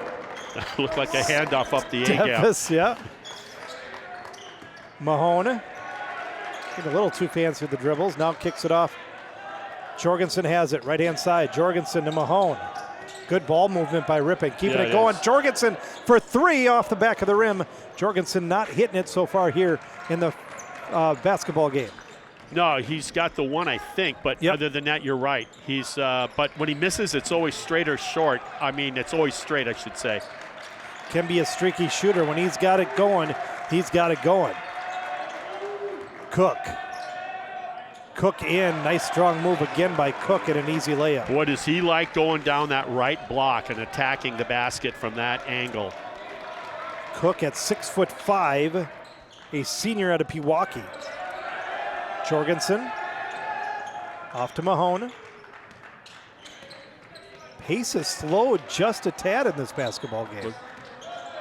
Looked like a handoff up the A-gap. Davis, yeah. Mahone. Getting a little too fancy with the dribbles. Now kicks it off. Jorgensen has it. Right-hand side. Jorgensen to Mahone. Good ball movement by Ripon. Keeping it going. Jorgensen for 3 off the back of the rim. Jorgensen not hitting it so far here in the basketball game. No, he's got the one, I think, but other than that, you're right. He's, but when he misses, it's always straight or short. I mean, it's always straight, I should say. Can be a streaky shooter. When he's got it going, he's got it going. Cook. Cook in. Nice strong move again by Cook and an easy layup. Boy, does he like going down that right block and attacking the basket from that angle. Cook at 6'5", a senior out of Pewaukee. Jorgensen. Off to Mahone. Pace has slowed just a tad in this basketball game.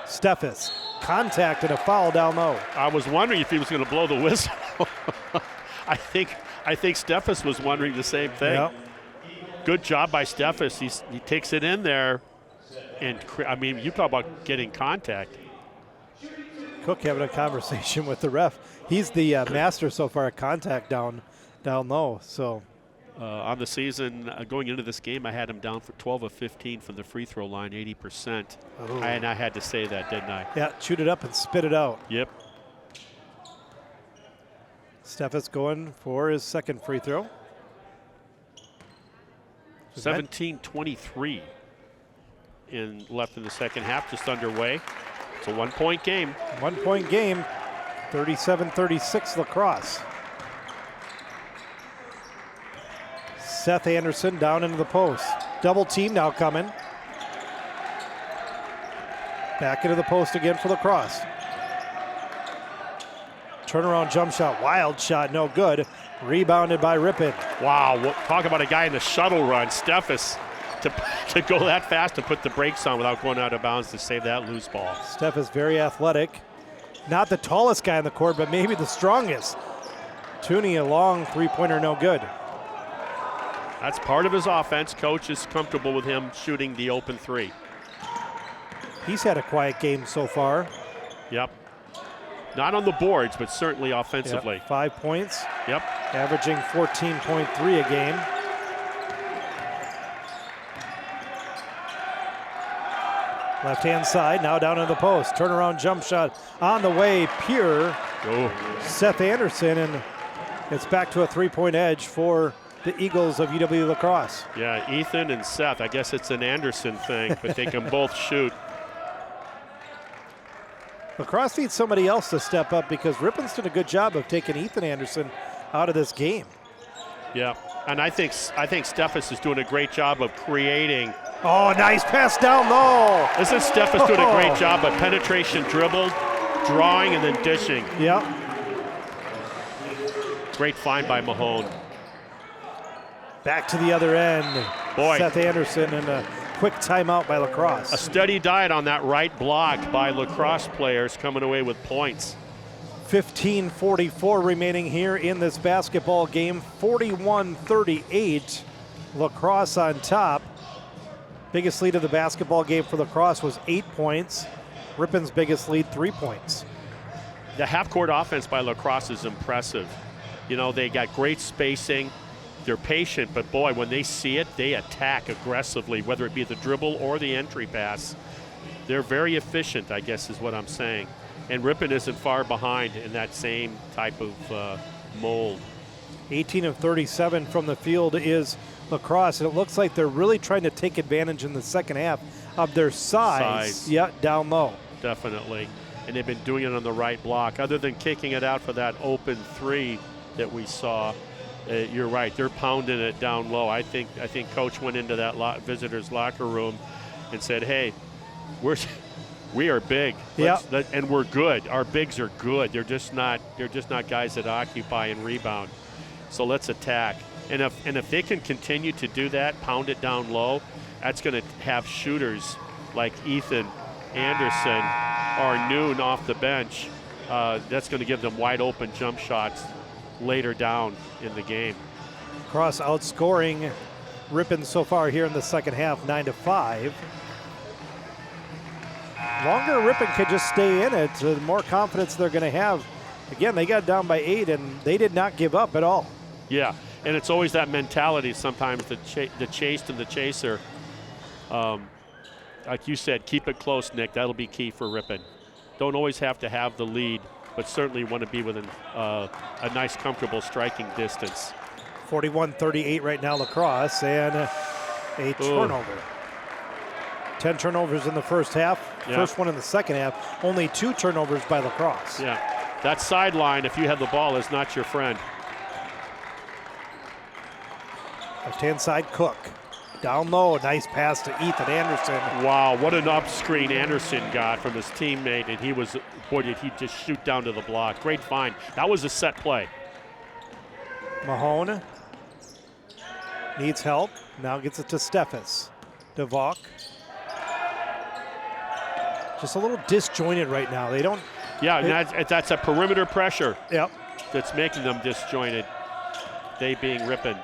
Steffes. Contact and a foul down low. I was wondering if he was going to blow the whistle. I think Steffes was wondering the same thing. Yep. Good job by Steffes. He takes it in there, and I mean, you talk about getting contact. Cook having a conversation with the ref. He's the master so far at contact down low. So on the season, going into this game, I had him down for 12 of 15 from the free throw line, 80%. And I had to say that, didn't I? Yeah, shoot it up and spit it out. Yep. Steffes going for his second free throw. 17-23 left in the second half, just underway. It's a one-point game. 1 point game, 37-36 LaCrosse. Seth Anderson down into the post. Double team now coming. Back into the post again for LaCrosse. Turnaround jump shot, wild shot, no good. Rebounded by Ripon. Wow, talk about a guy in the shuttle run. Steffes to to go that fast and put the brakes on without going out of bounds to save that loose ball. Steph is very athletic. Not the tallest guy on the court, but maybe the strongest. Tooney, a long three-pointer, no good. That's part of his offense. Coach is comfortable with him shooting the open three. He's had a quiet game so far. Yep. Not on the boards, but certainly offensively. Yep, 5 points. Yep. Averaging 14.3 a game. Left-hand side, now down in the post. Turnaround jump shot on the way, pure. Oh. Seth Anderson, and it's back to a three-point edge for the Eagles of UW-LaCrosse. Yeah, Ethan and Seth. I guess it's an Anderson thing, but they can both shoot. LaCrosse needs somebody else to step up because Ripon's done a good job of taking Ethan Anderson out of this game. Yeah, and I think Steffes is doing a great job of creating. Oh, nice pass down low. Isn't Steffes doing a great job of penetration, dribble, drawing, and then dishing? Yep. Great find by Mahone. Back to the other end. Boy. Seth Anderson, and a quick timeout by LaCrosse. A steady diet on that right block by LaCrosse players, coming away with points. 15:44 remaining here in this basketball game. 41-38. LaCrosse on top. Biggest lead of the basketball game for LaCrosse was 8 points. Ripon's biggest lead, 3 points. The half-court offense by LaCrosse is impressive. You know, they got great spacing. They're patient, but boy, when they see it, they attack aggressively, whether it be the dribble or the entry pass. They're very efficient, I guess is what I'm saying. And Ripon isn't far behind in that same type of mold. 18 of 37 from the field is LaCrosse, and it looks like they're really trying to take advantage in the second half of their size. Yeah, down low. Definitely. And they've been doing it on the right block. Other than kicking it out for that open three that we saw, you're right. They're pounding it down low. I think Coach went into that visitor's locker room and said, "Hey, we are big, and we're good. Our bigs are good. They're just not guys that occupy and rebound. So let's attack." And if they can continue to do that, pound it down low, that's going to have shooters like Ethan Anderson or Noon off the bench. That's going to give them wide open jump shots later down in the game. LaCrosse outscoring Ripon so far here in the second half, 9-5. Longer Ripon could just stay in it, the more confidence they're going to have. Again, they got down by 8, and they did not give up at all. Yeah, and it's always that mentality sometimes, the chased and the chaser. Like you said, keep it close, Nick. That'll be key for Ripon. Don't always have to have the lead, but certainly want to be within a nice, comfortable striking distance. 41-38 right now, LaCrosse, and a turnover. 10 turnovers in the first half, first one in the second half. Only 2 turnovers by LaCrosse. Yeah, that sideline, if you have the ball, is not your friend. Left-hand side, Cook. Down low, nice pass to Ethan Anderson. Wow, what an up screen Anderson got from his teammate, and boy, did he just shoot down to the block. Great find. That was a set play. Mahone needs help. Now gets it to Steffes. DeValk. Just a little disjointed right now. They don't. Yeah, and that's a perimeter pressure. Yep. That's making them disjointed. They being Ripon.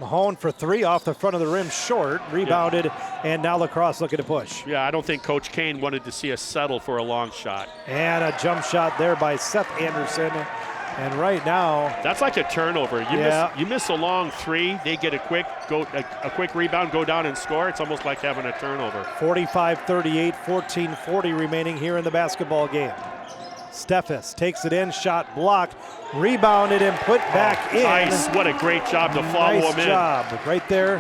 Mahone for 3 off the front of the rim, short, rebounded, and now LaCrosse looking to push. Yeah, I don't think Coach Kane wanted to see us settle for a long shot. And a jump shot there by Seth Anderson. And right now, that's like a turnover. You miss a long 3, they get a quick rebound, go down and score. It's almost like having a turnover. 45-38, 14-40 remaining here in the basketball game. Steffes takes it in, shot blocked, rebounded and put back in. Nice, what a great job to follow him in. Nice job, right there,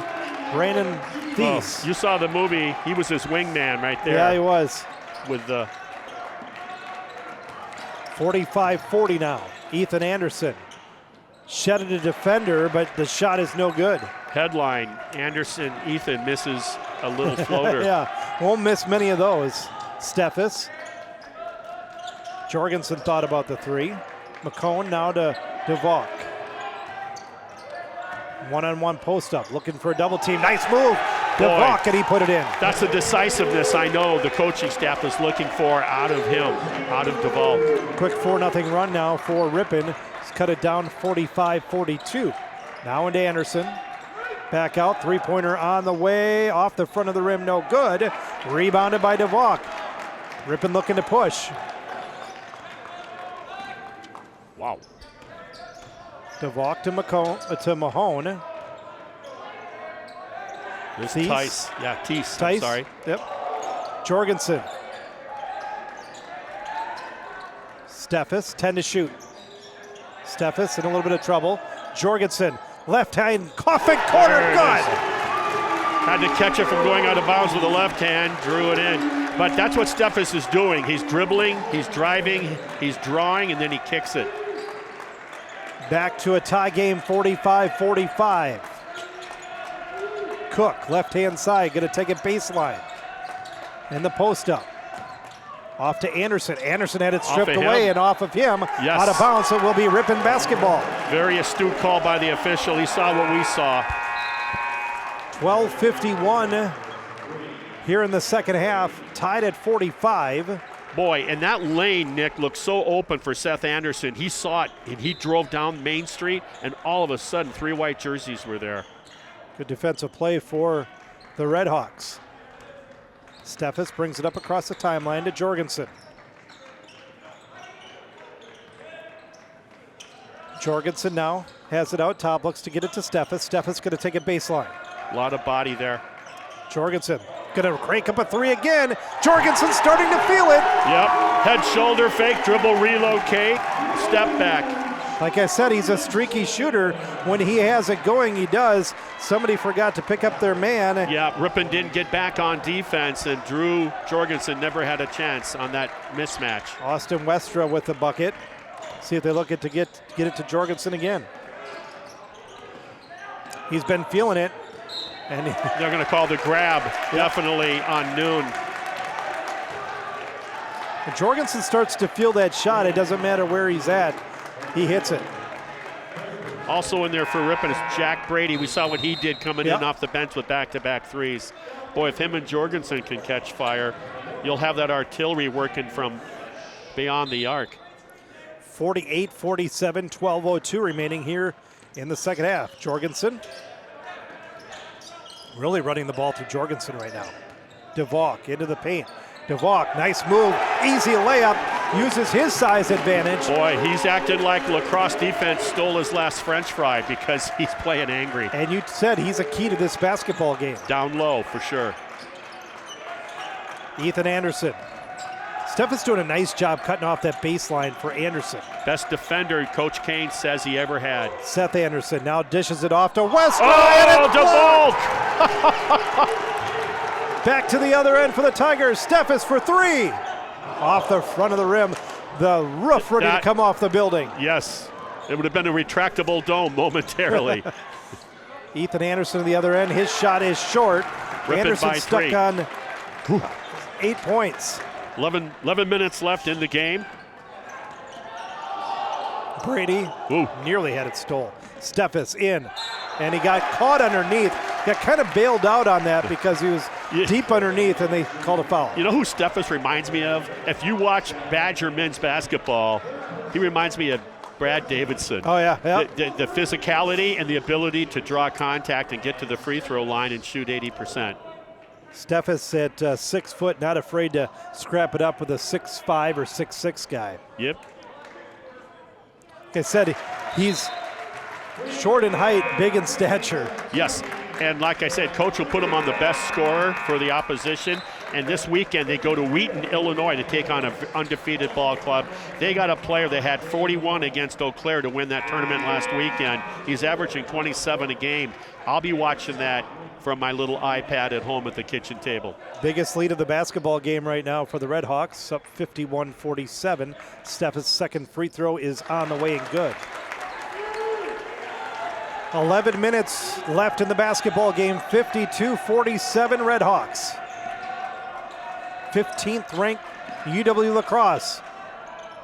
Brandon Thies. You saw the movie, he was his wingman right there. Yeah, he was. With the 45-40 now. Ethan Anderson shedded a defender, but the shot is no good. Headline, Anderson, Ethan misses a little floater. Yeah, won't miss many of those. Steffes. Jorgensen thought about the 3. McCone now to DeValk. One-on-one post-up, looking for a double team. Nice move DeVock, and he put it in. That's the decisiveness I know the coaching staff is looking for out of him, out of DeVock. Quick 4-0 run now for Ripon. He's cut it down 45-42. Now into Anderson. Back out, three-pointer on the way, off the front of the rim, no good. Rebounded by DeVock. Ripon looking to push. Wow. DeVock to Mahone. There's Thies. Tice. Yeah, Tice. Tice. I'm sorry. Yep. Jorgensen. Steffes, 10 to shoot. Steffes in a little bit of trouble. Jorgensen, left hand, coffin corner, There it good. is. Had to catch it from going out of bounds with the left hand, drew it in. But that's what Steffes is doing. He's dribbling, he's driving, he's drawing, and then he kicks it. Back to a tie game, 45-45. Cook, left-hand side, going to take it baseline. And the post up. Off to Anderson. Anderson had it stripped of away him. and off of him. Yes. Out of bounds, it will be Ripon basketball. Very astute call by the official. He saw what we saw. 12:51 here in the second half, tied at 45. Boy, and that lane, Nick, looked so open for Seth Anderson. He saw it, and he drove down Main Street, and all of a sudden, 3 white jerseys were there. Good defensive play for the Redhawks. Steffes brings it up across the timeline to Jorgensen. Jorgensen now has it out top, looks to get it to Steffes. Steffes going to take it baseline. A lot of body there. Jorgensen going to crank up a three again. Jorgensen starting to feel it. Yep, head, shoulder, fake, dribble, relocate, step back. Like I said, he's a streaky shooter. When he has it going, he does. Somebody forgot to pick up their man. Yeah, Ripon didn't get back on defense, and Drew Jorgensen never had a chance on that mismatch. Austin Westra with the bucket. See if they look at to get it to Jorgensen again. He's been feeling it. And They're going to call the grab, definitely on noon. when Jorgensen starts to feel that shot, it doesn't matter where he's at. He hits it. Also in there for Ripon is Jack Brady. We saw what he did coming in off the bench with back-to-back threes. Boy, if him and Jorgensen can catch fire, you'll have that artillery working from beyond the arc. 48-47, 12:02 remaining here in the second half. Jorgensen really running the ball through Jorgensen right now. DeVock into the paint. DeVock, nice move, easy layup, uses his size advantage. Boy, he's acting like LaCrosse defense stole his last French fry because he's playing angry. And you said he's a key to this basketball game. Down low, for sure. Ethan Anderson. Steffes doing a nice job cutting off that baseline for Anderson. Best defender Coach Kane says he ever had. Seth Anderson now dishes it off to Westra. Oh, DeVock! Back to the other end for the Tigers. Steffes for three. Off the front of the rim. The roof ready to come off the building. Yes, it would have been a retractable dome momentarily. Ethan Anderson at the other end. His shot is short. Ripon Anderson by stuck 3. on 8 points. 11 minutes left in the game. Brady Ooh. nearly had it stole. Steffes in, and he got caught underneath. Got kind of bailed out on that because he was deep underneath, and they called a foul. You know who Steffes reminds me of? If you watch Badger men's basketball, he reminds me of Brad Davidson. Oh, yeah. The physicality and the ability to draw contact and get to the free throw line and shoot 80%. Steffes at 6 foot, not afraid to scrap it up with a 6'5" or 6'6" guy. Yep. Like I said, he's short in height, big in stature. Yes, and like I said, Coach will put him on the best scorer for the opposition. And this weekend, they go to Wheaton, Illinois to take on an undefeated ball club. They got a player that had 41 against Eau Claire to win that tournament last weekend. He's averaging 27 a game. I'll be watching that from my little iPad at home at the kitchen table. Biggest lead of the basketball game right now for the Redhawks, up 51-47. Steffes' second free throw is on the way and good. 11 minutes left in the basketball game, 52-47 Redhawks. 15th ranked UW-LaCrosse.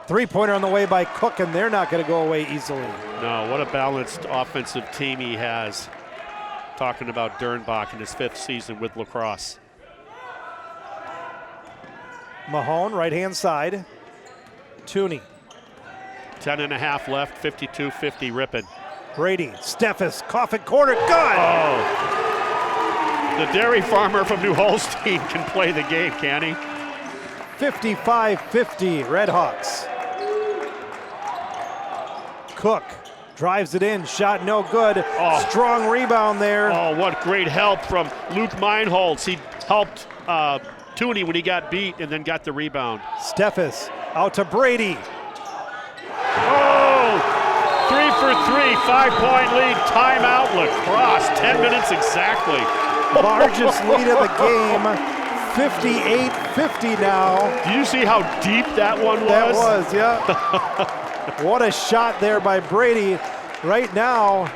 Three-pointer on the way by Cook, and they're not going to go away easily. No, what a balanced offensive team he has. talking about Dernbach in his 5th season with LaCrosse. Mahone, right-hand side. Tooney. 10.5 left, 52-50 Ripon. Brady, Steffes, Coffin corner, good! Oh. The dairy farmer from New Holstein can play the game, can he? 55-50, Redhawks. Cook drives it in, shot no good. Oh. Strong rebound there. Oh, what great help from Luke Meinholz. He helped Tooney when he got beat and then got the rebound. Steffes out to Brady. Oh, 3 for 3, 5-point lead, timeout, LaCrosse, 10 minutes exactly. Largest lead of the game, 58-50 now. Do you see how deep that one was? That was, yeah. What a shot there by Brady. Right now,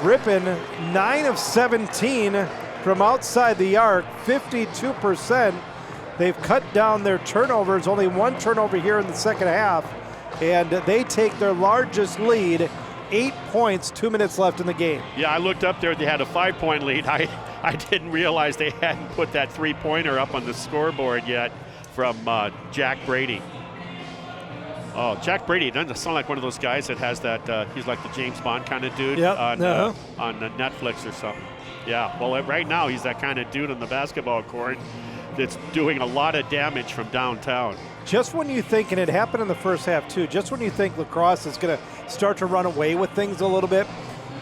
Ripon 9 of 17 from outside the arc, 52%. They've cut down their turnovers, only 1 turnover here in the second half, and they take their largest lead, 8 points, 2 minutes left in the game. Yeah, I looked up there, they had a 5-point lead. I didn't realize they hadn't put that 3-pointer up on the scoreboard yet from Jack Brady. Oh, Jack Brady doesn't sound like one of those guys that has that, he's like the James Bond kind of dude on Netflix or something. Yeah, well, right now he's that kind of dude on the basketball court that's doing a lot of damage from downtown. Just when you think, and it happened in the first half too, just when you think LaCrosse is going to start to run away with things a little bit,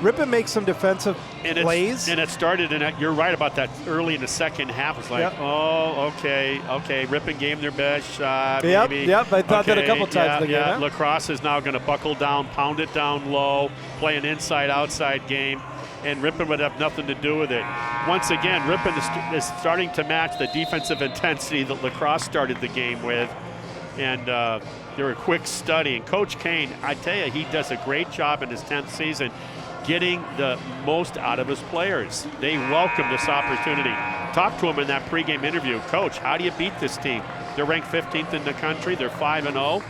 Ripon makes some defensive plays. And it started, you're right about that early in the second half. It's like, oh, okay, Ripon gave their best shot. Maybe. Yep, I thought that a couple times in the game. Yeah, LaCrosse is now going to buckle down, pound it down low, play an inside-outside game, and Ripon would have nothing to do with it. Once again, Ripon is starting to match the defensive intensity that LaCrosse started the game with, and they're a quick study. And Coach Kane, I tell you, he does a great job in his 10th season getting the most out of his players. They welcome this opportunity. Talked to him in that pregame interview. Coach, how do you beat this team? They're ranked 15th in the country. They're 5-0.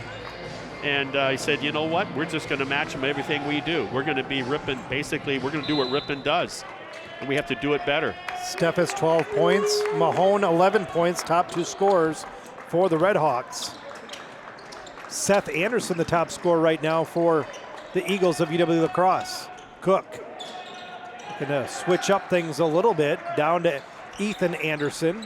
And he said, you know what? We're just going to match them everything we do. We're going to be Ripon. Basically, we're going to do what Ripon does. And we have to do it better. Steffes 12 points. Mahone 11 points, top 2 scorers for the Redhawks. Seth Anderson, the top scorer right now for the Eagles of UW-LaCrosse. Cook going to switch up things a little bit, down to Ethan Anderson.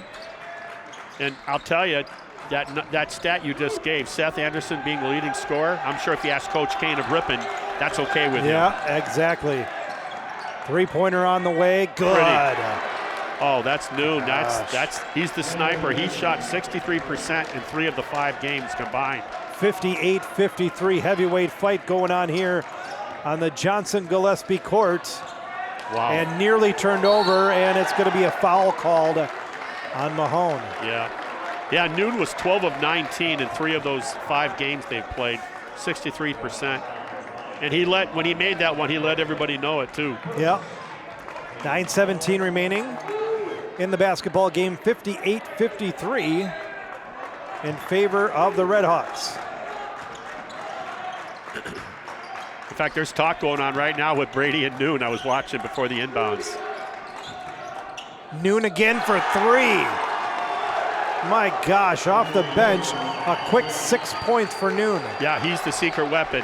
And I'll tell you, that stat you just gave, Seth Anderson being the leading scorer, I'm sure if you ask Coach Kane of Ripon, that's okay with him. Yeah, exactly. 3-pointer on the way, good. Pretty. Oh, that's Noon. He's the sniper. He shot 63% in 3 of the 5 games combined. 58-53 heavyweight fight going on here on the Johnson-Gillespie court. Wow. And nearly turned over, and it's going to be a foul called on Mahone. Yeah, Noon was 12 of 19 in 3 of those 5 games they've played, 63%. And when he made that one, he let everybody know it too. Yeah. 9:17 remaining in the basketball game, 58-53 in favor of the Redhawks. In fact, there's talk going on right now with Brady and Noon. I was watching before the inbounds. Noon again for 3. My gosh, off the bench, a quick 6 points for Noon. Yeah, he's the secret weapon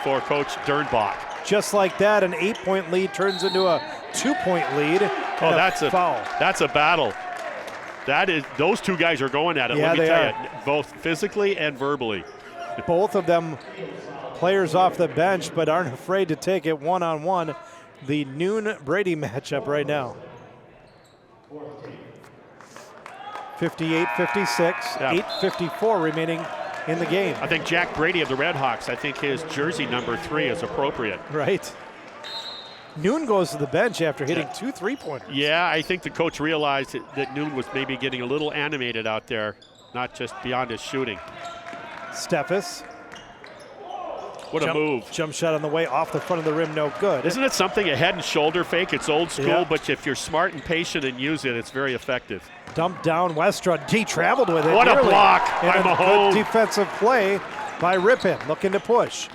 for Coach Dernbach. Just like that, an 8-point lead turns into a 2-point lead. Oh, that's a foul. That's a battle. Those 2 guys are going at it. Yeah, let me they tell are. you, both physically and verbally. Both of them players off the bench, but aren't afraid to take it one-on-one. The Noon-Brady matchup right now. 58-56, Yeah. 8:54 remaining in the game. I think Jack Brady of the Redhawks, I think his jersey number 3 is appropriate. Right. Noon goes to the bench after hitting 2 3-pointers. Yeah, I think the coach realized that Noon was maybe getting a little animated out there, not just beyond his shooting. Steffes. What a move. Jump shot on the way off the front of the rim, no good. Isn't it something, a head and shoulder fake? It's old school, Yeah. but if you're smart and patient and use it, it's very effective. Dumped down Westrud. He traveled with it. What a nearly. block by And a Mahone. good defensive play by Ripon, looking to push.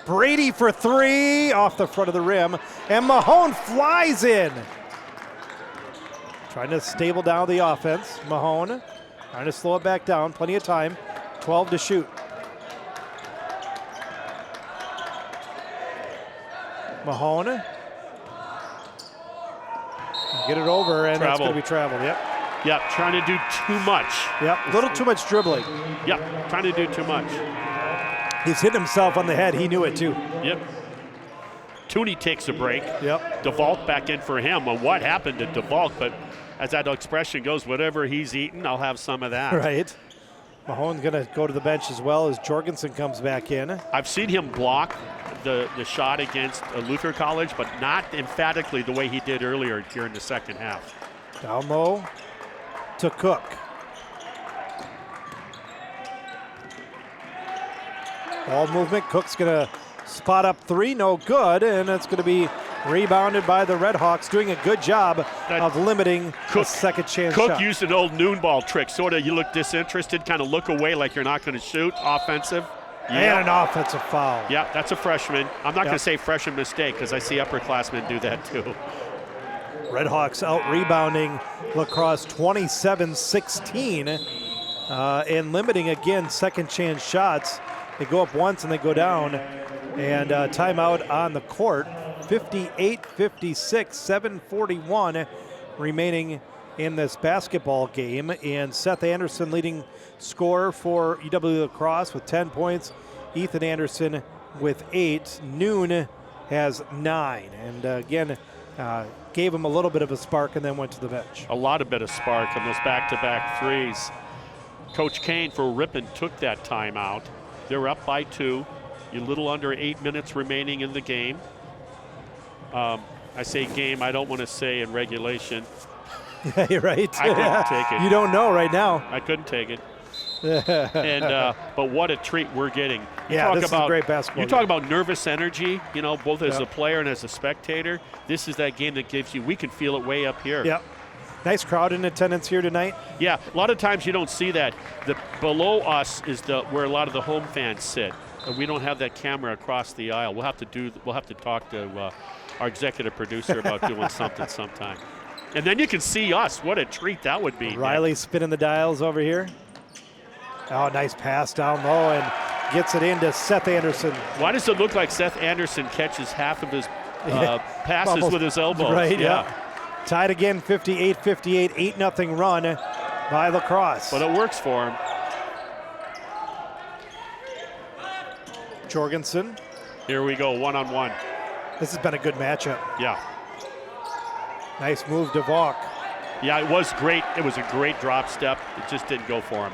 Brady for three, off the front of the rim, and Mahone flies in. Trying to stable down the offense. Mahone trying to slow it back down. Plenty of time. 12 to shoot. Mahone. Get it over, and that's going to be traveled. Yep. Yep, trying to do too much. Yep, a little too much dribbling. Yep, trying to do too much. He's hit himself on the head. He knew it too. Yep. Tooney takes a break. Yep. DeValk back in for him. Well, what happened to DeValk? But as that expression goes, whatever he's eating, I'll have some of that. Right. Mahone's going to go to the bench as well as Jorgensen comes back in. I've seen him block the shot against Luther College, but not emphatically the way he did earlier here in the second half. Down low to Cook. Ball movement. Cook's going to spot up three, no good, and it's going to be rebounded by the Redhawks, doing a good job of limiting a second chance Cook shot. used an old noon ball trick. Sort of, you look disinterested, kind of look away like you're not going to shoot. Offensive. And an offensive foul. Yeah, that's a freshman. I'm not going to say freshman mistake because I see upperclassmen do that too. Redhawks out rebounding LaCrosse 27-16 and limiting again second chance shots. They go up once and they go down. And timeout on the court. 58-56, 7:41 remaining in this basketball game. And Seth Anderson leading scorer for UW-LaCrosse with 10 points. Ethan Anderson with 8. Noon has 9. And again, gave him a little bit of a spark and then went to the bench. A lot of bit of spark on those back-to-back threes. Coach Kane for Ripon took that timeout. They're up by 2. A little under 8 minutes remaining in the game. I say game, I don't want to say in regulation. Yeah, you're right. I couldn't take it. You don't know right now. I couldn't take it. And but what a treat we're getting. This is a great basketball You game. talk about nervous energy, you know, both as a player and as a spectator. This is that game that gives you, we can feel it way up here. Yep. Nice crowd in attendance here tonight. Yeah, a lot of times you don't see that. Below us is where a lot of the home fans sit. We don't have that camera across the aisle. We'll have to talk to our executive producer about doing something sometime. And then you can see us. What a treat that would be. Riley spinning the dials over here. Oh, nice pass down low and gets it into Seth Anderson. Why does it look like Seth Anderson catches half of his passes Almost, with his elbows? Right, yeah. Tied again, 58-58, 8-0 run by LaCrosse. But it works for him. Jorgensen. Here we go, one-on-one. This has been a good matchup. Yeah. Nice move, DeValk. Yeah, it was great. It was a great drop step. It just didn't go for him.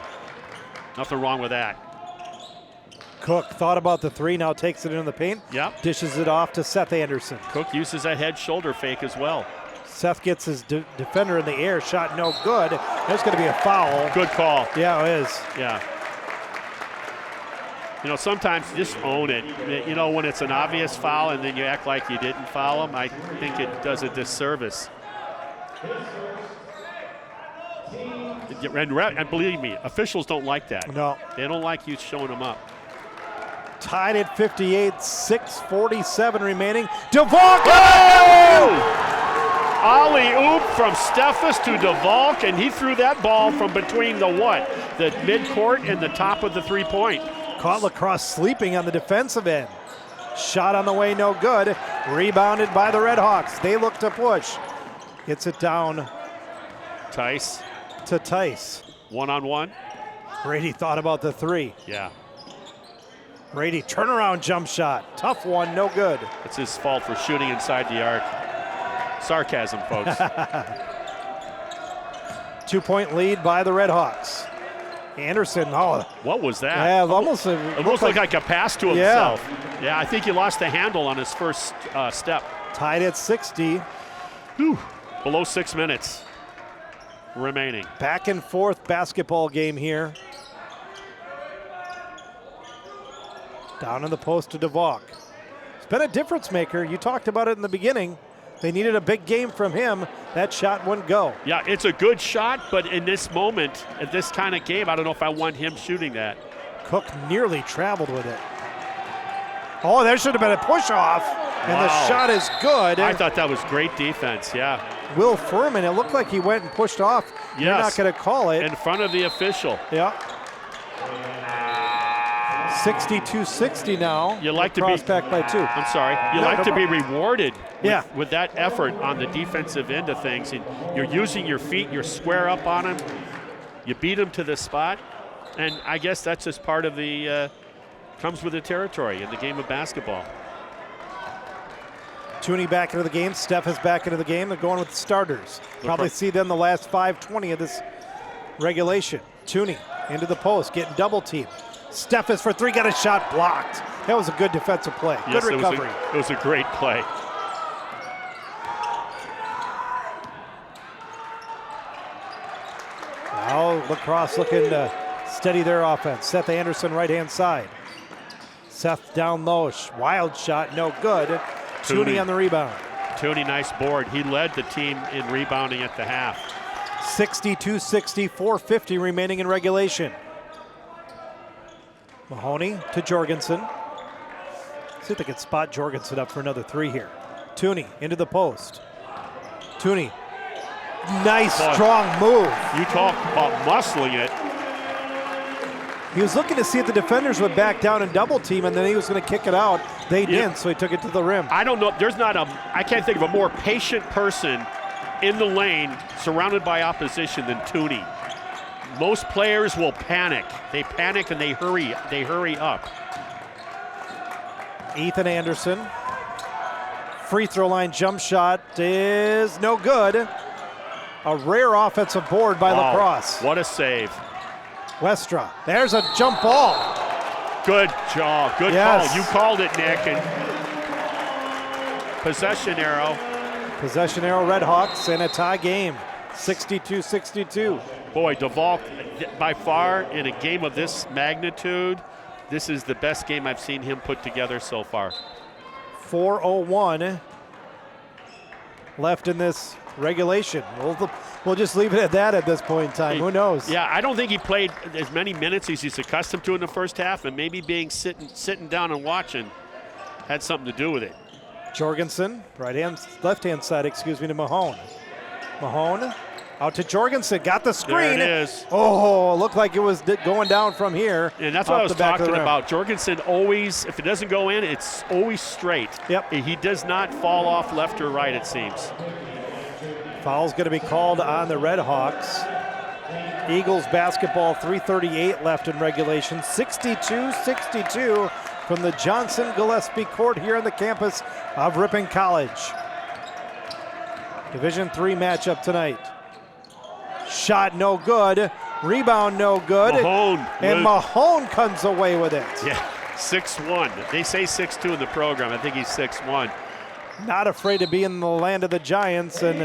Nothing wrong with that. Cook thought about the three, now takes it into the paint. Yep. Dishes it off to Seth Anderson. Cook uses that head shoulder fake as well. Seth gets his defender in the air, shot no good. There's going to be a foul. Good call. Yeah, it is. Yeah. You know, sometimes just own it. You know, when it's an obvious foul and then you act like you didn't foul him, I think it does a disservice. And believe me, officials don't like that. No. They don't like you showing them up. Tied at 58, 6:47 remaining. DeValk! Oh! Alley-oop from Steffes to DeValk, and he threw that ball from between the what? The midcourt and the top of the three-point. Caught LaCrosse sleeping on the defensive end. Shot on the way, no good. Rebounded by the Redhawks. They look to push. Gets it down Tice. to Tice. One-on-one. Brady thought about the three. Yeah. Brady, turnaround jump shot. Tough one, no good. It's his fault for shooting inside the arc. Sarcasm, folks. 2-point lead by the Redhawks. Anderson, What was that? yeah, almost It looks like a pass to himself. Yeah, I think he lost the handle on his first step. tied at 60. Whew. Below 6 minutes remaining. Back and forth basketball game here. Down in the post to DeValk. It's been a difference maker. You talked about it in the beginning. They needed a big game from him. That shot wouldn't go. Yeah, it's a good shot, but in this moment, at this kind of game, I don't know if I want him shooting that. Cook nearly traveled with it. Oh, there should have been a push-off, and the shot is good. I thought that was great defense, yeah. Will Furman, it looked like he went and pushed off. Yes. You're not going to call it. In front of the official. Yeah. 62-60 now. You like to be Cross back by 2. I'm sorry. You No, like no to be problem. rewarded Yeah. with that effort on the defensive end of things. And you're using your feet, you're square up on him, you beat him to the spot. And I guess that's just part of the, comes with the territory in the game of basketball. Tooney back into the game. Steph is back into the game. They're going with the starters. Probably see them the last 5:20 of this regulation. Tooney into the post, getting double teamed. Steph is for 3, got a shot blocked. That was a good defensive play. Yes, Good recovery. It was a great play. Now LaCrosse looking to steady their offense. Seth Anderson, right-hand side. Seth down low, wild shot, no good. Tooney on the rebound. Tooney, nice board. He led the team in rebounding at the half. 62-60, 4:50 remaining in regulation. Mahoney to Jorgensen. See if they can spot Jorgensen up for another 3 here. Tooney into the post. Tooney, nice strong move. You talk about muscling it. He was looking to see if the defenders would back down and double team, and then he was going to kick it out. They didn't, so he took it to the rim. I don't know. I can't think of a more patient person in the lane surrounded by opposition than Tooney. Most players will panic. They panic and they hurry up. Ethan Anderson. Free throw line jump shot is no good. A rare offensive board by LaCrosse. What a save. Westra. There's a jump ball. Good job. Good Yes. call. You called it, Nick. And possession arrow. Possession arrow Redhawks in a tie game. 62-62. Boy, DeVault, by far, in a game of this magnitude, this is the best game I've seen him put together so far. 4:01 left in this regulation. We'll just leave it at that at this point in time. Who knows? Yeah, I don't think he played as many minutes as he's accustomed to in the first half, and maybe being sitting down and watching had something to do with it. Jorgensen, left-hand side, to Mahone. Mahone out to Jorgensen, got the screen. There it is. Oh, looked like it was going down from here. And that's what I was talking about. Jorgensen always, if it doesn't go in, it's always straight. Yep. He does not fall off left or right, it seems. Foul's going to be called on the Redhawks. Eagles basketball, 3:38 left in regulation. 62-62 from the Johnson Gillespie court here on the campus of Ripon College. Division III matchup tonight. Shot no good. Rebound no good. Mahone. And Mahone comes away with it. Yeah, 6'1". They say 6'2" in the program. I think he's 6'1". Not afraid to be in the land of the Giants, and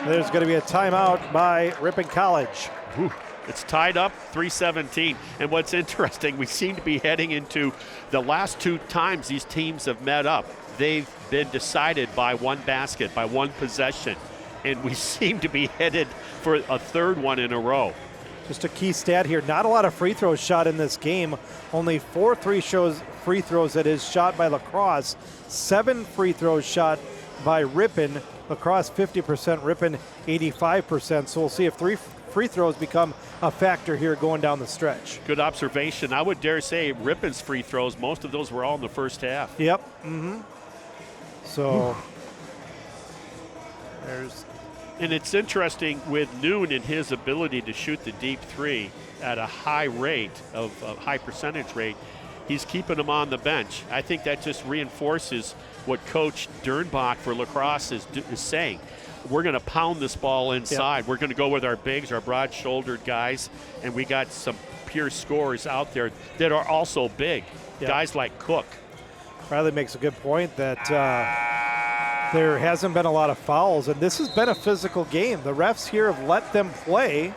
there's going to be a timeout by Ripon College. Whew. It's tied up, 3:17. And what's interesting, we seem to be heading into the last 2 times these teams have met up. They've been decided by one basket, by one possession. And we seem to be headed for a 3rd one in a row. Just a key stat here, not a lot of free throws shot in this game. Only 4 free throws that is shot by LaCrosse. 7 free throws shot by Ripon. LaCrosse 50%, Ripon 85%. So we'll see if 3 free throws become a factor here going down the stretch. Good observation. I would dare say Ripon's free throws, most of those were all in the first half. Yep. So there's. And it's interesting with Noon and his ability to shoot the deep 3 at a high rate, of a high percentage rate, he's keeping them on the bench. I think that just reinforces what Coach Dernbach for LaCrosse is saying. We're going to pound this ball inside. Yep. We're going to go with our bigs, our broad-shouldered guys, and we got some pure scorers out there that are also big. Yep. Guys like Cook. Riley makes a good point that there hasn't been a lot of fouls, and this has been a physical game. The refs here have let them play,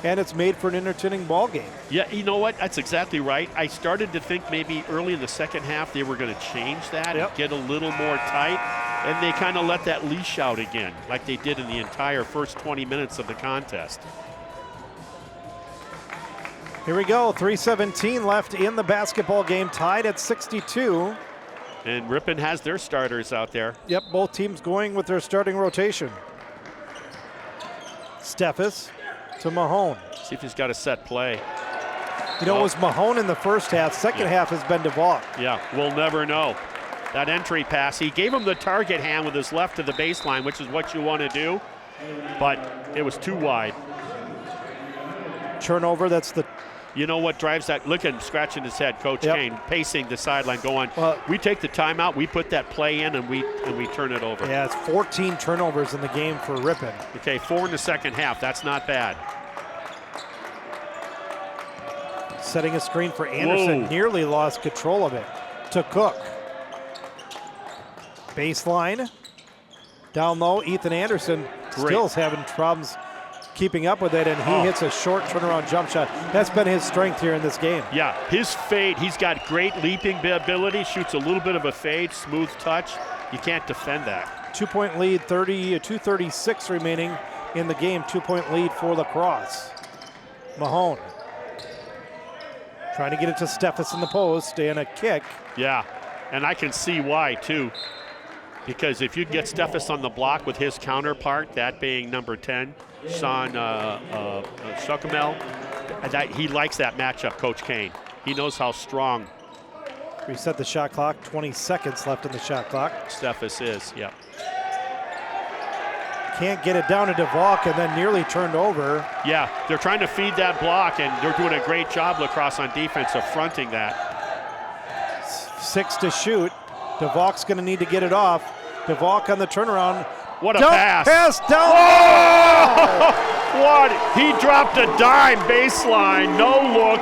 and it's made for an entertaining ball game. Yeah, you know what? That's exactly right. I started to think maybe early in the second half they were going to change that and get a little more tight, and they kind of let that leash out again, like they did in the entire first 20 minutes of the contest. Here we go, 3:17 left in the basketball game, tied at 62. And Ripon has their starters out there. Yep, both teams going with their starting rotation. Steffes to Mahone. See if he's got a set play. You know, it was Mahone in the first half. Second half has been DeValk. Yeah, we'll never know. That entry pass, he gave him the target hand with his left to the baseline, which is what you want to do, but it was too wide. Turnover, that's the... You know what drives that? Look at him scratching his head, Coach Kane, pacing the sideline, going, we take the timeout, we put that play in, and we turn it over. Yeah, it's 14 turnovers in the game for Ripon. Okay, 4 in the second half. That's not bad. Setting a screen for Anderson. Nearly lost control of it. To Cook. Baseline. Down low, Ethan Anderson still is having problems keeping up with it, and he hits a short turnaround jump shot. That's been his strength here in this game. Yeah, his fade, he's got great leaping ability, shoots a little bit of a fade, smooth touch. You can't defend that. 2-point lead, 2:36 remaining in the game. 2-point lead for LaCrosse. Mahone trying to get it to Steffes in the post, and a kick. Yeah, and I can see why too. Because if you get Steffes on the block with his counterpart, that being number 10, Sean Shukamel, he likes that matchup, Coach Kane. He knows how strong. Reset the shot clock, 20 seconds left in the shot clock. Steffes is, yeah. Can't get it down to DeValk, and then nearly turned over. Yeah, they're trying to feed that block, and they're doing a great job, LaCrosse, on defense of fronting that. 6 to shoot. DeValk's going to need to get it off. DeValk on the turnaround. What a pass. Pass down. Oh! What? He dropped a dime baseline. No look.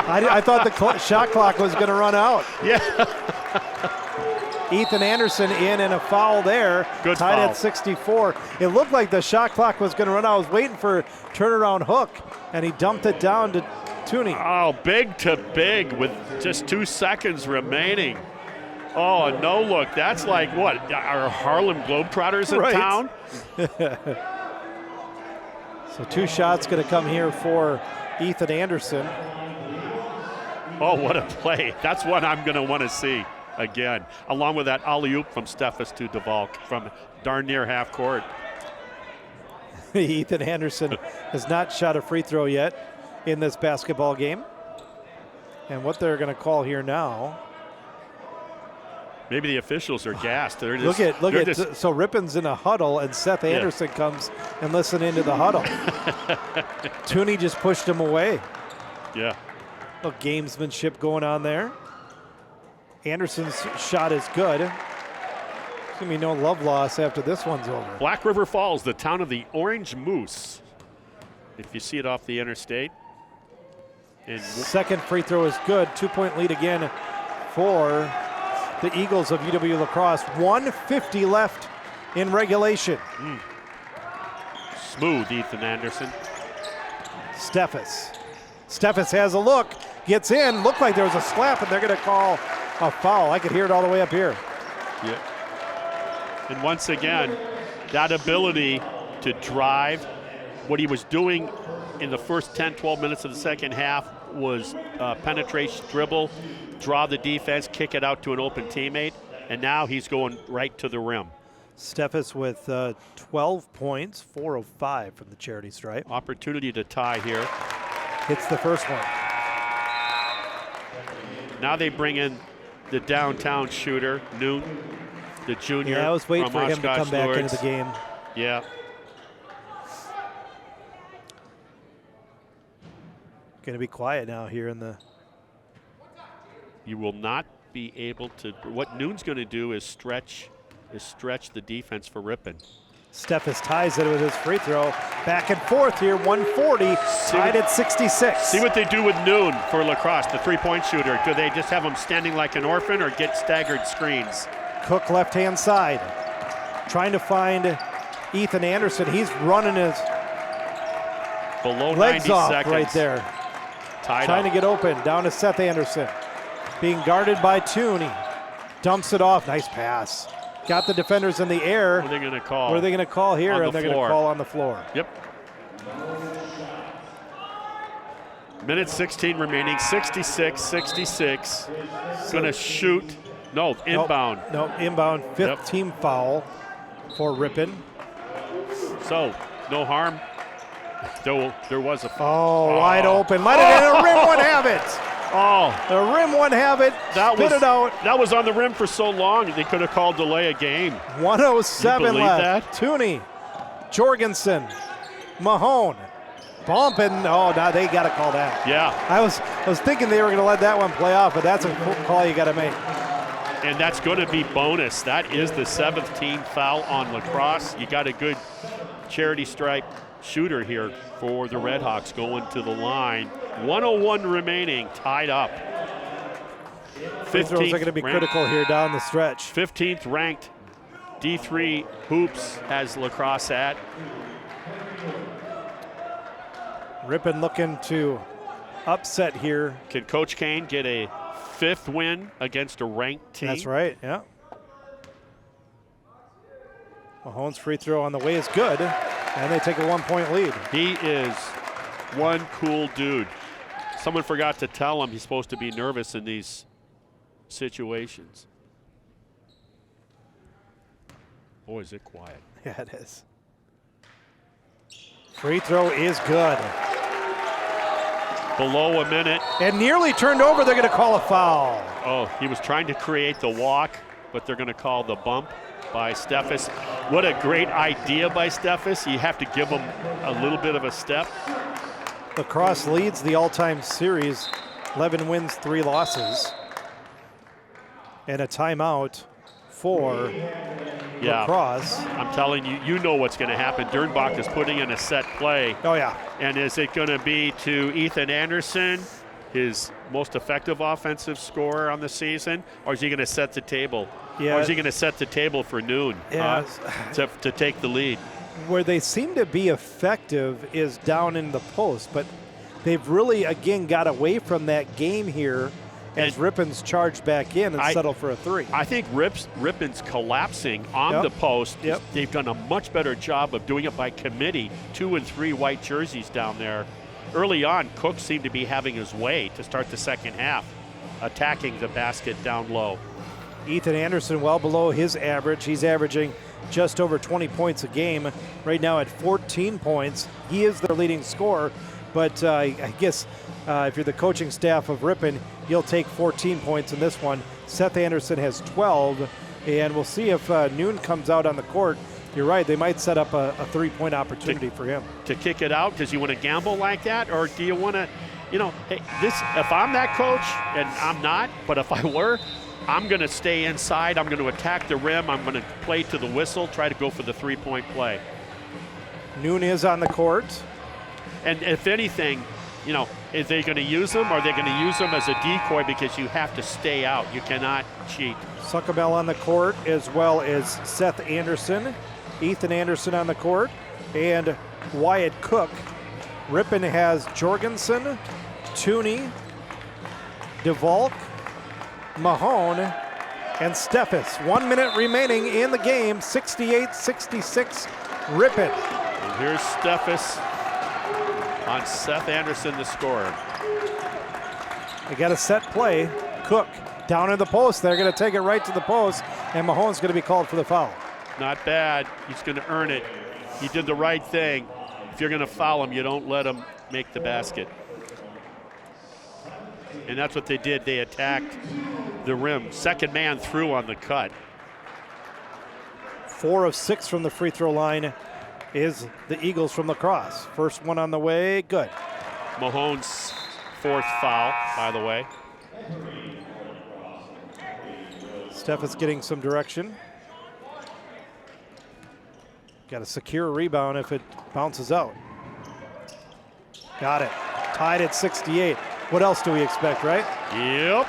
I thought the shot clock was going to run out. Yeah. Ethan Anderson in, and a foul there. Good tied foul. at 64. It looked like the shot clock was going to run out. I was waiting for a turnaround hook, and he dumped it down to Tooney. Oh, big to big with just 2 seconds remaining. Oh, a no look. That's like what? Are Harlem Globetrotters in town? So 2 shots going to come here for Ethan Anderson. Oh, what a play. That's what I'm going to want to see again, along with that alley-oop from Steffes to DeValk from darn near half court. Ethan Anderson has not shot a free throw yet in this basketball game. And what they're going to call here now. Maybe the officials are gassed. They're just, look at. So Ripon's in a huddle, and Seth Anderson comes and listen into the huddle. Tooney just pushed him away. Yeah. Little gamesmanship going on there. Anderson's shot is good. There's gonna be no love loss after this one's over. Black River Falls, the town of the Orange Moose. If you see it off the interstate. And second free throw is good. 2-point lead again for the Eagles of UW-LaCrosse. 1:50 left in regulation. Smooth, Ethan Anderson. Steffes. Steffes has a look, gets in. Looked like there was a slap, and they're going to call a foul. I could hear it all the way up here. Yeah. And once again, that ability to drive, what he was doing in the first 10, 12 minutes of the second half was penetration, dribble, draw the defense, kick it out to an open teammate, and now he's going right to the rim. Steffes with 12 points, 4 of 5 from the charity stripe. Opportunity to tie here. Hits the first one. Now they bring in the downtown shooter, Newton, the junior. Yeah, I was waiting for him to come back Lourdes. into the game. Yeah. Going to be quiet now here in the... You will not be able to... What Noon's going to do is stretch the defense for Ripon. Steffes ties it with his free throw. Back and forth here, 140, tied at 66. See what they do with Noon for LaCrosse, the three-point shooter. Do they just have him standing like an orphan or get staggered screens? Cook left-hand side. Trying to find Ethan Anderson. He's running his below legs 90 off seconds. right there. Tied Trying up. to get open, down to Seth Anderson. Being guarded by Tooney. Dumps it off, nice pass. Got the defenders in the air. What are they going to call? What are they going to call here? On And the they're going to floor. call on the floor. Yep. Minute 16 remaining, 66-66. Going to shoot No, inbound. No, inbound. Fifth team foul for Ripon. So, no harm. There was a foul. Oh, wide open. Let it in. The rim would have it. Oh, The rim would have it. Spit it out. That was on the rim for so long, they could have called delay a game. 107 You believe left. that? Tooney, Jorgensen, Mahone, bumping. Oh, now they got to call that. Yeah, I was thinking they were going to let that one play off, but that's a call you got to make. and that's going to be bonus. That is the 7th team foul on LaCrosse. You got a good charity stripe shooter here for the Redhawks going to the line. 101 remaining, tied up. Free throws are going to be critical here down the stretch. 15th ranked D3 Hoops has LaCrosse at. Ripon looking to upset here. Can Coach Kane get a 5th win against a ranked team? That's right, yeah. Mahone's free throw on the way is good, and they take a 1-point lead. He is one cool dude. Someone forgot to tell him he's supposed to be nervous in these situations. Boy, is it quiet. Yeah, it is. Free throw is good. Below a minute. And nearly turned over, they're going to call a foul. Oh, he was trying to create the walk, but they're going to call the bump by Steffes. What a great idea by Steffes. You have to give him a little bit of a step. LaCrosse leads the all-time series, 11 wins, 3 losses. And a timeout for LaCrosse. I'm telling you, you know what's going to happen. Dernbach is putting in a set play. Oh, yeah. And is it going to be to Ethan Anderson, his most effective offensive scorer on the season, or is he going to set the table? Yeah. Or is he going to set the table for noon to take the lead? Where they seem to be effective is down in the post, but they've really, again, got away from that game here as Ripon's charged back in and settle for a 3. I think Ripon's collapsing on the post. They've done a much better job of doing it by committee. 2 and 3 white jerseys down there. Early on, Cook seemed to be having his way to start the second half, attacking the basket down low. Ethan Anderson well below his average. He's averaging just over 20 points a game. Right now at 14 points. He is their leading scorer, but I guess if you're the coaching staff of Ripon, you'll take 14 points in this one. Seth Anderson has 12, and we'll see if Noon comes out on the court. You're right, they might set up a 3-point opportunity for him. To kick it out, does he want to gamble like that, or do you want to, hey, if I'm that coach, and I'm not, but if I were, I'm going to stay inside, I'm going to attack the rim, I'm going to play to the whistle, try to go for the 3-point play. Noon is on the court. And if anything, is they going to use him? Are they going to use him as a decoy because you have to stay out? You cannot cheat. Suckamel on the court, as well as Seth Anderson. Ethan Anderson on the court, and Wyatt Cook. Ripon has Jorgensen, Tooney, DeValk, Mahone, and Steffes. 1 minute remaining in the game, 68-66 Ripon. And here's Steffes on Seth Anderson, the scorer. They got a set play. Cook down in the post. They're going to take it right to the post, and Mahone's going to be called for the foul. Not bad. He's going to earn it. He did the right thing. If you're going to foul him, you don't let him make the basket. And that's what they did. They attacked the rim. Second man through on the cut. 4 of 6 from the free throw line is the Eagles from LaCrosse. First one on the way, good. Mahone's 4th foul, by the way. Steffes getting some direction. Got a secure rebound if it bounces out. Got it. Tied at 68. What else do we expect, right? Yep.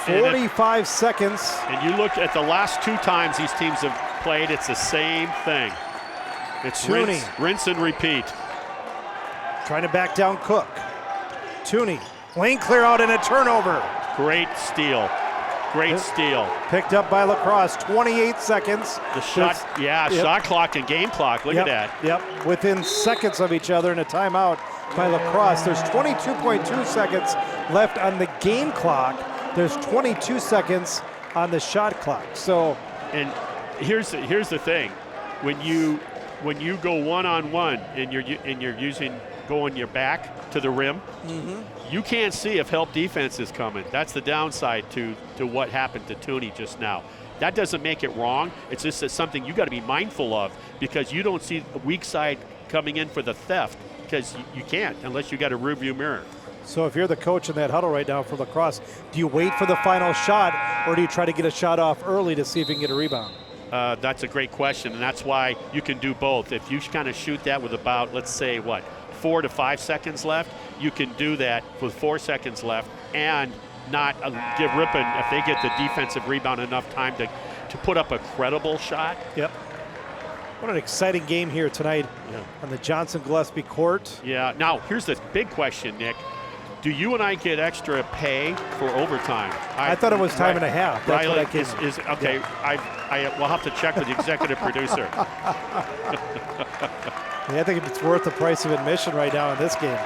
45 seconds. And you look at the last 2 times these teams have played, it's the same thing. It's rinse and repeat. Trying to back down Cook. Tooney. Lane clear out and a turnover. Great steal. Great steal. Picked up by LaCrosse. 28 seconds. The shot, shot clock and game clock. Look at that. Yep, within seconds of each other in a timeout by LaCrosse. There's 22.2 seconds left on the game clock. There's 22 seconds on the shot clock. So, and here's the thing, when you go one-on-one and you're going your back to the rim, you can't see if help defense is coming. That's the downside to what happened to Tooney just now. That doesn't make it wrong. It's just something you got to be mindful of, because you don't see the weak side coming in for the theft, because you can't unless you got a rearview mirror. So if you're the coach in that huddle right now for La-Crosse, do you wait for the final shot, or do you try to get a shot off early to see if you can get a rebound? That's a great question, and that's why you can do both. If you kind of shoot that with about, let's say, 4 to 5 seconds left, you can do that with 4 seconds left and not give Ripon, if they get the defensive rebound, enough time to put up a credible shot. Yep. What an exciting game here tonight on the Johnson-Gillespie court. Yeah. Now, here's the big question, Nick. Do you and I get extra pay for overtime? I thought it was time and a half. That's what I came. Okay. Yeah. I will have to check with the executive producer. Yeah, I think it's worth the price of admission right now in this game.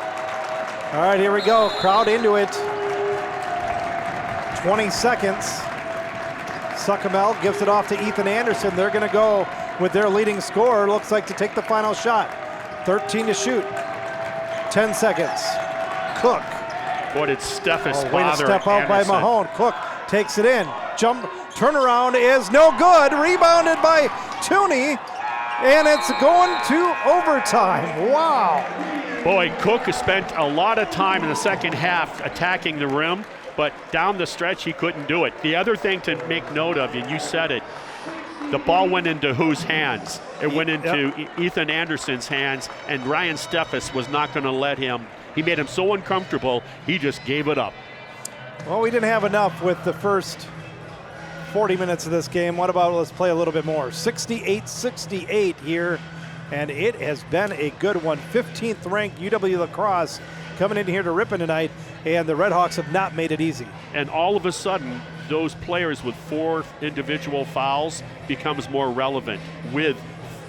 All right, here we go. Crowd into it. 20 seconds. Suckamel gives it off to Ethan Anderson. They're going to go with their leading scorer, looks like, to take the final shot. 13 to shoot. 10 seconds. Cook. Boy, did Steffes Way to step out by Anderson. Mahone. Cook takes it in. Jump turnaround is no good. Rebounded by Tooney. And it's going to overtime. Wow. Boy, Cook has spent a lot of time in the second half attacking the rim, but down the stretch he couldn't do it. The other thing to make note of, and you said it, the ball went into whose hands? It went into Ethan Anderson's hands, and Ryan Steffes was not going to let him. He made him so uncomfortable, he just gave it up. Well, we didn't have enough with the first 40 minutes of this game. What about, let's play a little bit more. 68-68 here, and it has been a good one. 15th ranked UW-LaCrosse coming in here to Ripon tonight, and the Redhawks have not made it easy. And all of a sudden, those players with 4 individual fouls becomes more relevant with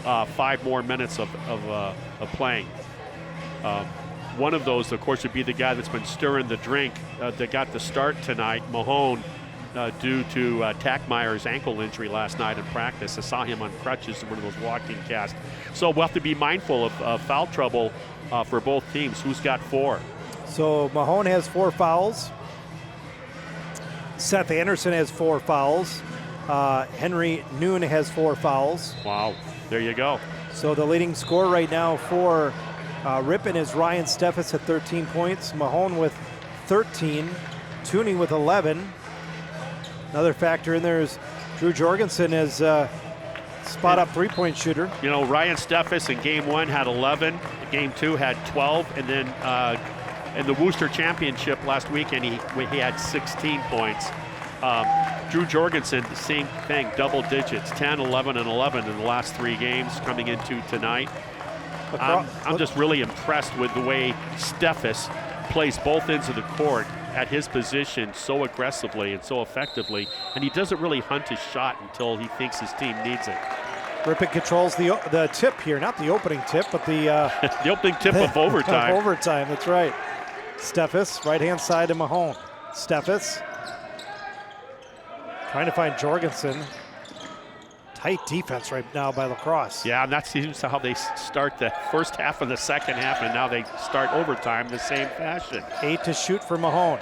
5 more minutes of playing. One of those, of course, would be the guy that's been stirring the drink that got the start tonight, Mahone, due to Tackmeyer's ankle injury last night in practice. I saw him on crutches in one of those walking casts. So we'll have to be mindful of foul trouble for both teams. Who's got 4? So Mahone has 4 fouls. Seth Anderson has 4 fouls. Henry Noon has 4 fouls. Wow, there you go. So the leading scorer right now for Ripon is Ryan Steffes at 13 points. Mahone with 13. Tooney with 11. Another factor in there is Drew Jorgensen as spot-up three-point shooter. You know, Ryan Steffes in Game 1 had 11. Game 2 had 12. And then in the Worcester Championship last weekend, he had 16 points. Drew Jorgensen, the same thing, double digits, 10, 11, and 11 in the last 3 games coming into tonight. I'm just really impressed with the way Steffes plays both ends of the court at his position so aggressively and so effectively, and he doesn't really hunt his shot until he thinks his team needs it. Ripon controls the tip here, not the opening tip, but the the opening tip of overtime. Overtime, that's right. Steffes, right-hand side to Mahone. Steffes trying to find Jorgensen. Tight defense right now by La-Crosse. Yeah, and that seems how they start the first half and the second half, and now they start overtime the same fashion. 8 to shoot for Mahone.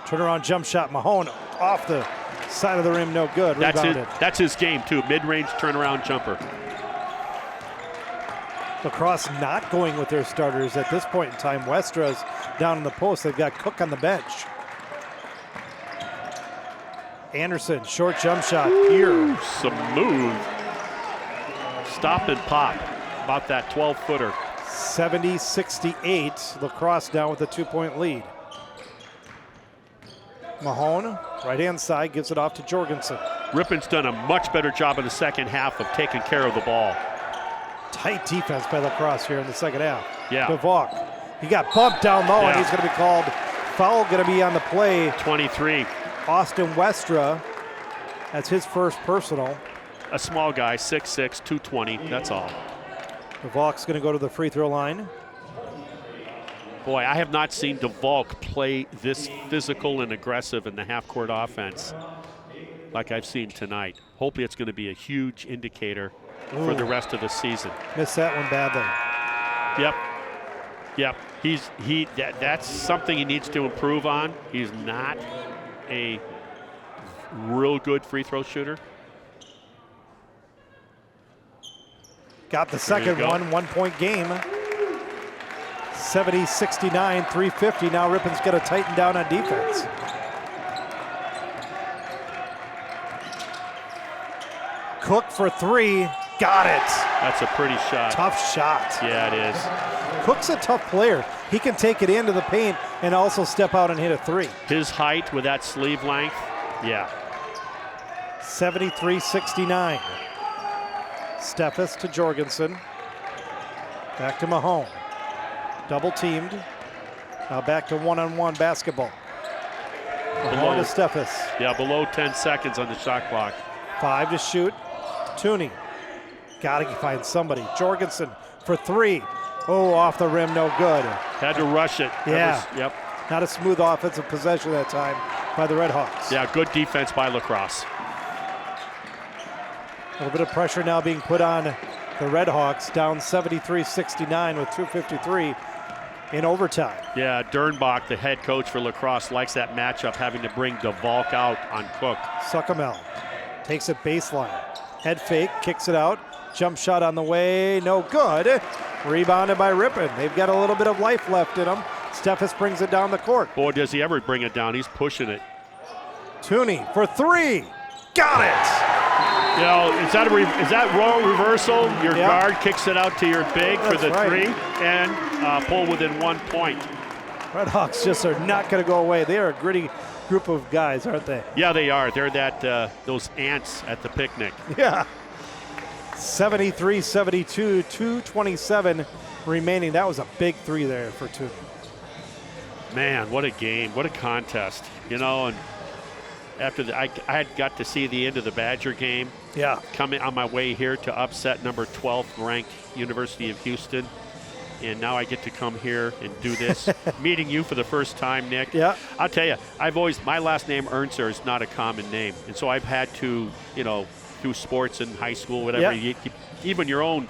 Turnaround jump shot. Mahone off the side of the rim, no good. Rebounded. That's his game, too. Mid-range turnaround jumper. La-Crosse not going with their starters at this point in time. Westra's down in the post. They've got Cook on the bench. Anderson, short jump shot here. Smooth. Stop and pop. About that 12-footer. 70-68. La-Crosse down with a 2-point lead. Mahone, right-hand side, gives it off to Jorgensen. Ripon's done a much better job in the second half of taking care of the ball. Tight defense by La-Crosse here in the second half. Yeah. Bivouac, he got bumped down low, and he's going to be called foul. Going to be on the play. 23. Austin Westra, that's his first personal. A small guy, 6'6", 220, that's all. Bivouac's going to go to the free throw line. Boy, I have not seen DeValk play this physical and aggressive in the half-court offense like I've seen tonight. Hopefully it's going to be a huge indicator for the rest of the season. Missed that one badly. Yep. That's something he needs to improve on. He's not a real good free throw shooter. Got the second one, 1 point game. 70-69, 350. Now Ripon's got to tighten down on defense. Cook for three, got it. That's a pretty shot. Tough shot. Yeah, it is. Cook's a tough player. He can take it into the paint and also step out and hit a three. His height with that sleeve length, yeah. 73-69. Steffes to Jorgensen. Back to Mahone. Double teamed. Now back to one-on-one basketball. Mahone to Steffes. Yeah, below 10 seconds on the shot clock. 5 to shoot. Tooney. Got to find somebody. Jorgensen for three. Oh, off the rim, no good. Had to rush it. Yeah. Yep. Not a smooth offensive possession that time by the Redhawks. Yeah, good defense by LaCrosse. A little bit of pressure now being put on the Redhawks, down 73-69 with 2:53 in overtime. Yeah, Dernbach, the head coach for LaCrosse, likes that matchup, having to bring DeValk out on Cook. Suckamel takes it baseline. Head fake, kicks it out. Jump shot on the way, no good. Rebounded by Ripon. They've got a little bit of life left in them. Steffes brings it down the court. Boy, does he ever bring it down. He's pushing it. Tooney for three. Got it! You know, is that role reversal? Your guard kicks it out to your big for the three and pull within 1 point. Redhawks just are not going to go away. They are a gritty group of guys, aren't they? Yeah, they are. They're those ants at the picnic. Yeah. 73-72, 2:27 remaining. That was a big three there for Tooney. Man, what a game. What a contest. You know, and after I had got to see the end of the Badger game. Yeah. Coming on my way here to upset number 12th ranked University of Houston. And now I get to come here and do this. Meeting you for the first time, Nick. Yeah. I'll tell you, my last name, Ernster, is not a common name. And so I've had to, through sports in high school, whatever, even your own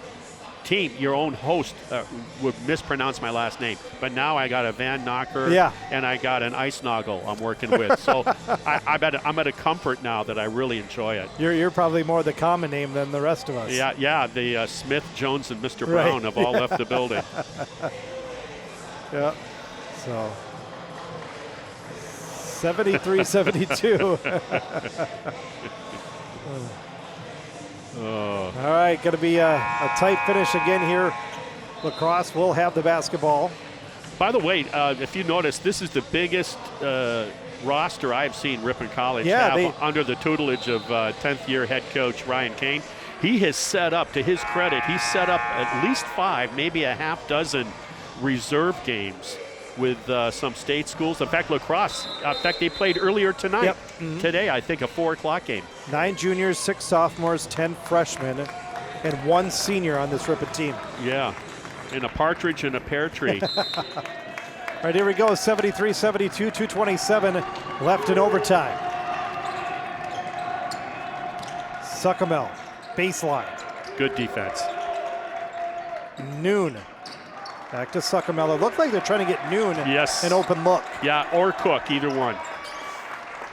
team, your own host would mispronounce my last name. But now I got a Van Knocker and I got an Ice Noggle I'm working with. So I'm at a comfort now that I really enjoy it. You're probably more the common name than the rest of us. Yeah. The Smith, Jones, and Mr. Brown have all left the building. Yeah. So 73-72. All right, going to be a tight finish again here. LaCrosse will have the basketball. By the way, if you notice, this is the biggest roster I've seen Ripon College have under the tutelage of 10th year head coach Ryan Kane. He has set up, to his credit, he's set up at least 5, maybe a half dozen reserve games with some state schools. In fact, LaCrosse, they played earlier tonight. Today, I think, a 4 o'clock game. 9 juniors, 6 sophomores, 10 freshmen, and 1 senior on this Ripon team. Yeah, and a partridge and a pear tree. All right, here we go, 73-72, 2:27 left in overtime. Suckamel, baseline. Good defense. Noon. Back to Suckamel. It looked like they're trying to get Noon an open look. Yeah, or Cook, either one.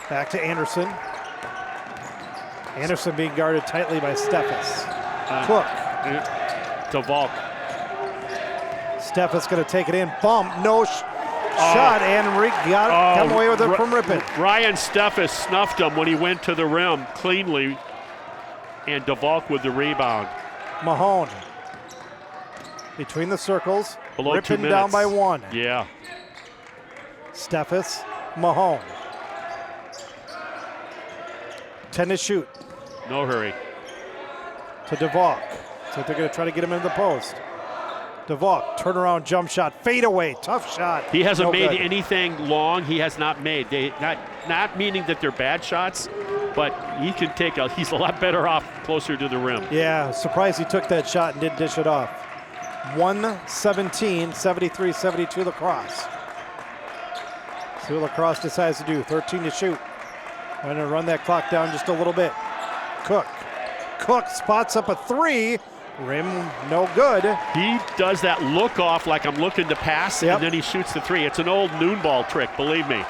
Back to Anderson. Anderson being guarded tightly by Steffes. Cook. DeValk. Steffes going to take it in. Bump, no shot, and got away with it from Ripon. Ryan Steffes snuffed him when he went to the rim cleanly, and DeValk with the rebound. Mahone. Between the circles. Below 2 Ripon minutes. down by 1. Yeah. Steffes, Mahone. 10 to shoot. No hurry. To DeValk. So they're going to try to get him into the post. DeValk, turnaround jump shot, fade away, tough shot. He hasn't made anything long. He has not made. Not meaning that they're bad shots, but he's a lot better off closer to the rim. Yeah, surprised he took that shot and didn't dish it off. 117, 73-72 LaCrosse. See what LaCrosse decides to do. 13 to shoot. Trying to run that clock down just a little bit. Cook spots up a three. Rim no good. He does that look off like I'm looking to pass, Yep. and then he shoots the three. It's an old noon ball trick, believe me.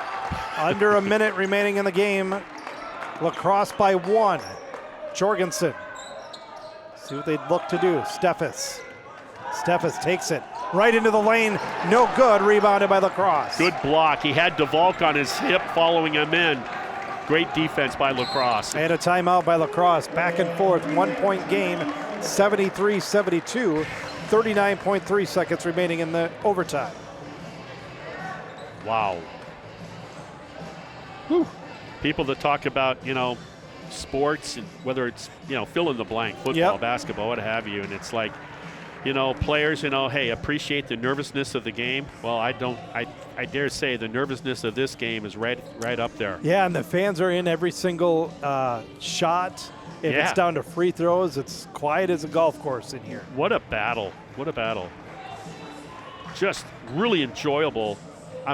Under a minute remaining in the game. LaCrosse by 1. Jorgensen. See what they'd look to do. Steffes takes it right into the lane. No good. Rebounded by LaCrosse. Good block. He had DeValk on his hip following him in. Great defense by LaCrosse. And a timeout by LaCrosse. Back and forth. 1 point game. 73-72. 39.3 seconds remaining in the overtime. Wow. Whew. People that talk about, sports, and whether it's, fill in the blank, football, Yep. basketball, what have you, and it's like, players, hey, appreciate the nervousness of the game. Well, I dare say the nervousness of this game is right up there. Yeah, and the fans are in every single shot. If Yeah. it's down to free throws, it's quiet as a golf course in here. What a battle. What a battle. Just really enjoyable.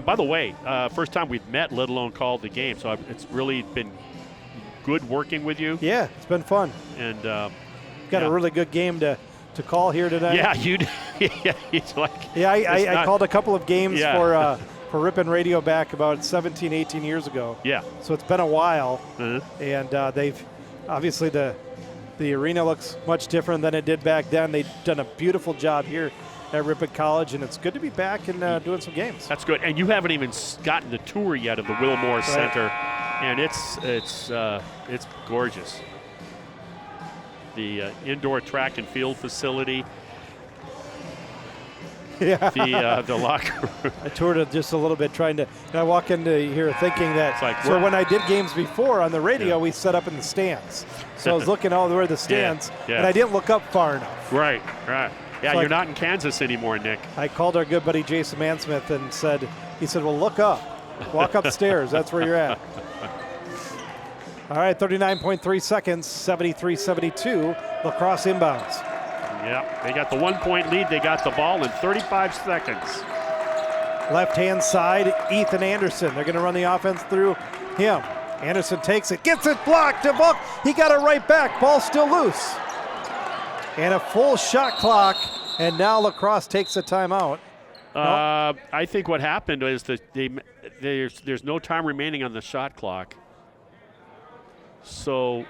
By the way, first time we've met, let alone called the game, so it's really been good working with you. Yeah, it's been fun. And Got yeah. a really good game to call here tonight. Yeah, it's like. Yeah, I not- called a couple of games Yeah. for Ripon Radio back about 17, 18 years ago. Yeah. So it's been a while, Uh-huh. and they've obviously the arena looks much different than it did back then. They've done a beautiful job here at Ripon College, and it's good to be back and doing some games. That's good. And you haven't even gotten the tour yet of the Wilmore Center, and it's gorgeous. The indoor track and field facility. Yeah. The locker room. I toured it just a little bit, trying to. And I walk into here thinking that. It's like, so we're- when I did games before on the radio, Yeah. we set up in the stands. So I was looking all the way to the stands, yeah. and I didn't look up far enough. Right. Yeah, like- you're not in Kansas anymore, Nick. I called our good buddy Jason Mansmith and he said, well, look up, walk upstairs. That's where you're at. All right, 39.3 seconds, 73-72. LaCrosse inbounds. Yeah, they got the 1 point lead. They got the ball in 35 seconds. Left-hand side, Ethan Anderson. They're going to run the offense through him. Anderson takes it, gets it blocked. DeValk, he got it right back. Ball still loose. And a full shot clock, and now LaCrosse takes a timeout. I think what happened is that there's no time remaining on the shot clock. So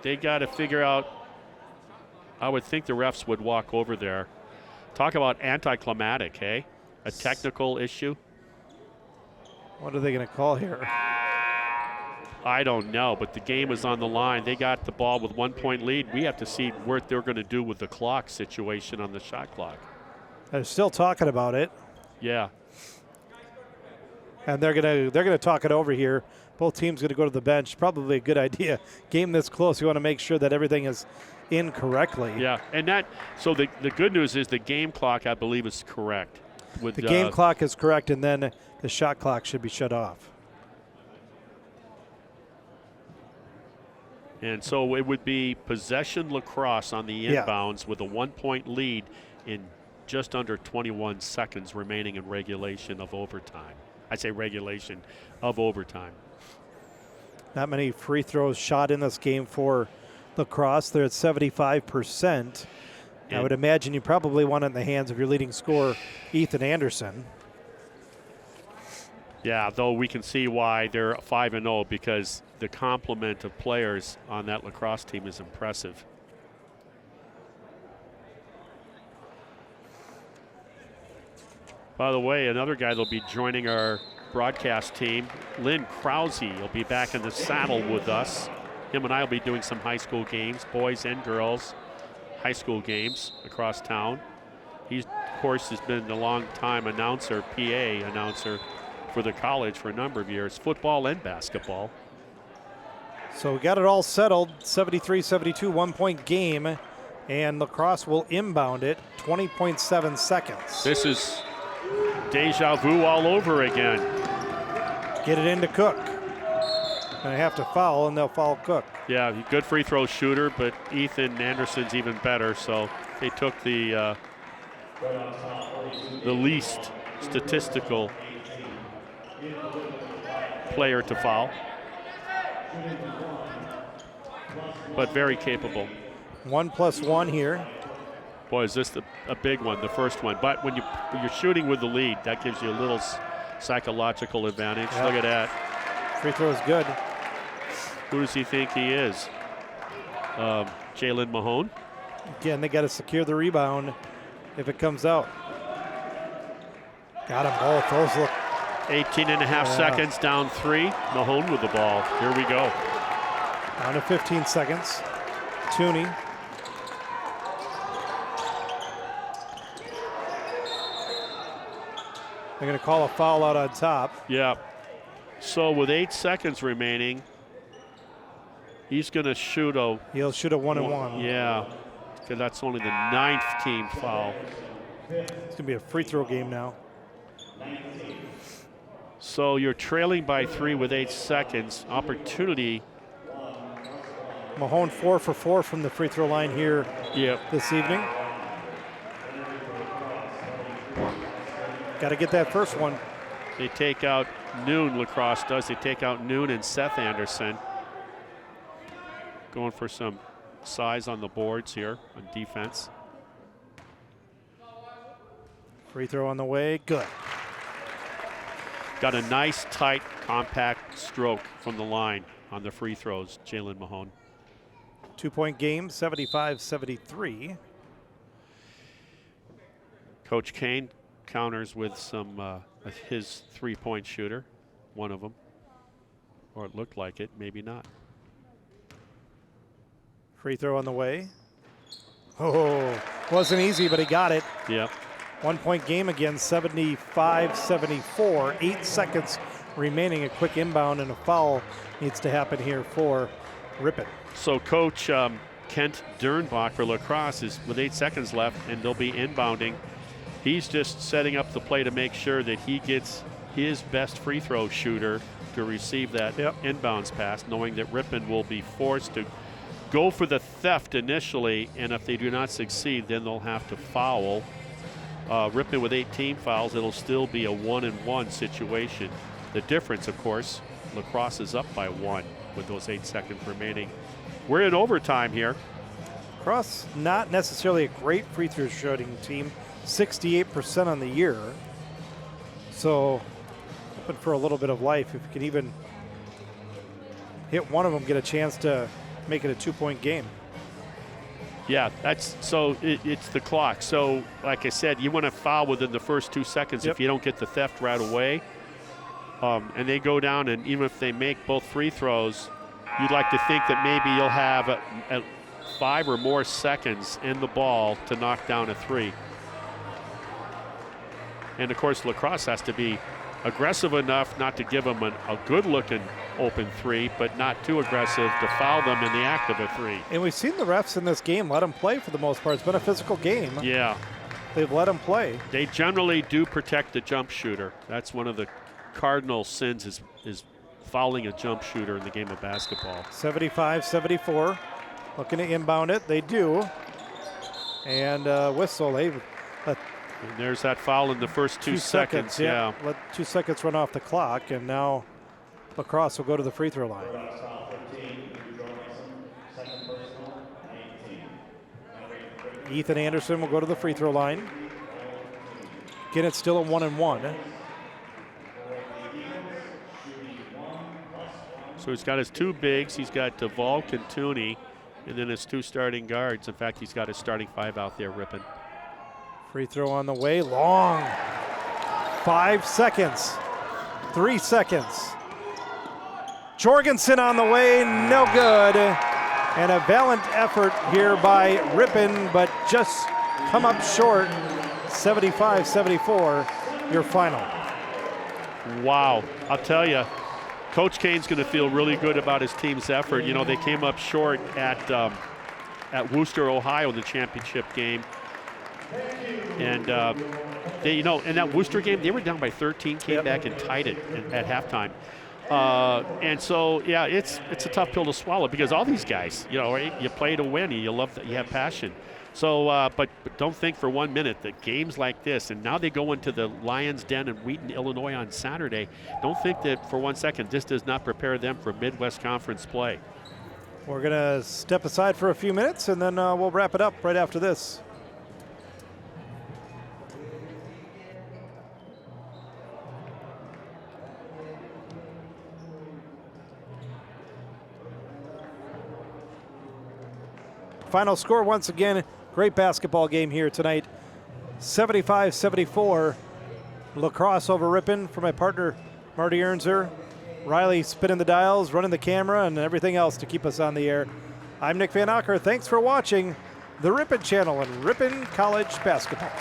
they got to figure out. I would think the refs would walk over there. Talk about anticlimactic, hey? A technical issue? What are they going to call here? I don't know, but the game is on the line. They got the ball with 1 point lead. We have to see what they're going to do with the clock situation on the shot clock. They're still talking about it, Yeah. and they're gonna talk it over here. Both teams going to go to the bench. Probably a good idea. Game this close, you want to make sure that everything is in correctly. Yeah, and so the good news is the game clock, I believe, is correct. With The game clock is correct, and then the shot clock should be shut off. And so it would be possession LaCrosse on the inbounds with a 1 point lead in just under 21 seconds remaining in regulation of overtime. I say regulation of overtime. Not many free throws shot in this game for LaCrosse. They're at 75%. I would imagine you probably want it in the hands of your leading scorer, Ethan Anderson. Yeah, though we can see why they're 5-0 because the complement of players on that LaCrosse team is impressive. By the way, another guy that'll be joining our broadcast team, Lynn Krause, will be back in the saddle with us. Him and I will be doing some high school games, boys and girls, high school games across town. He's, of course, has been a long-time announcer, PA announcer for the college for a number of years, football and basketball. So we got it all settled, 73-72, 1 point game, and LaCrosse will inbound it, 20.7 seconds. This is deja vu all over again. Get it into Cook. And they have to foul, and they'll foul Cook. Yeah, good free throw shooter, but Ethan Anderson's even better, so They took the least statistical player to foul, but very capable. 1+1 here. Boy, is this a big one, the first one. But when you're shooting with the lead, that gives you a little psychological advantage. Yep. Look at that. Free throw is good. Who does he think he is? Jalen Mahone? Again, they got to secure the rebound if it comes out. Got them both. Those look 18 and a half seconds, down 3. Mahone with the ball. Here we go. down to 15 seconds. Tooney. They're going to call a foul out on top. Yeah. So with 8 seconds remaining, he's going to shoot a... He'll shoot a 1-and-1. Yeah, because that's only the 9th team foul. It's going to be a free throw game now. So you're trailing by 3 with 8 seconds. Opportunity. Mahone 4 for 4 from the free throw line here this evening. Got to get that first one. They take out Noon, LaCrosse does. They take out Noon and Seth Anderson. Going for some size on the boards here on defense. Free throw on the way. Good. Got a nice, tight, compact stroke from the line on the free throws, Jalen Mahone. 2-point game, 75-73. Coach Kane counters with some his three-point shooter, one of them. Or it looked like it, maybe not. Free throw on the way. Oh, wasn't easy, but he got it. Yep. 1-point game again, 75-74. 8 seconds remaining. A quick inbound and a foul needs to happen here for Ripon. So Coach Kent Dernbach for LaCrosse is with 8 seconds left, and they'll be inbounding. He's just setting up the play to make sure that he gets his best free throw shooter to receive that inbounds pass, knowing that Ripon will be forced to go for the theft initially, and if they do not succeed, then they'll have to foul. Ripon with 18 fouls, it'll still be a 1-and-1 situation. The difference, of course, LaCrosse is up by 1 with those 8 seconds remaining. We're in overtime here. LaCrosse, not necessarily a great free throw shooting team, 68% on the year. So, hoping for a little bit of life. If you can even hit one of them, get a chance to make it a 2-point game. Yeah, that's so it's the clock. So, like I said, you want to foul within the first 2 seconds if you don't get the theft right away. And they go down, and even if they make both free throws, you'd like to think that maybe you'll have 5 or more seconds in the ball to knock down a 3. And of course, LaCrosse has to be aggressive enough not to give them a good-looking open 3, but not too aggressive to foul them in the act of a 3. And we've seen the refs in this game let them play for the most part. It's been a physical game. Yeah. They've let them play. They generally do protect the jump shooter. That's one of the cardinal sins is fouling a jump shooter in the game of basketball. 75-74. Looking to inbound it. They do. And whistle. They let and there's that foul in the first 2 seconds. Yeah. Let 2 seconds run off the clock, and now LaCrosse will go to the free throw line. Ethan Anderson will go to the free throw line. Again, it's still a 1-and-1. So he's got his 2 bigs. He's got Volk and Tooney, and then his 2 starting guards. In fact, he's got his starting 5 out there, Ripon. Free throw on the way, long. 5 seconds, 3 seconds. Jorgensen on the way, no good. And a valiant effort here by Ripon, but just come up short. 75-74, your final. Wow, I'll tell you, Coach Kane's going to feel really good about his team's effort. You know, they came up short at Wooster, Ohio in the championship game. And they, you know, in that Wooster game, they were down by 13, came back and tied it at halftime. And so, yeah, it's a tough pill to swallow because all these guys, you know, right, you play to win, and you love that, you have passion. So, but don't think for 1 minute that games like this, and now they go into the Lions Den in Wheaton, Illinois on Saturday. Don't think that for 1 second this does not prepare them for Midwest Conference play. We're going to step aside for a few minutes, and then we'll wrap it up right after this. Final score once again, great basketball game here tonight. 75-74, LaCrosse over Ripon. For my partner, Marty Ernzer, Riley spinning the dials, running the camera, and everything else to keep us on the air. I'm Nick Van Acker. Thanks for watching the Ripon Channel and Ripon College Basketball.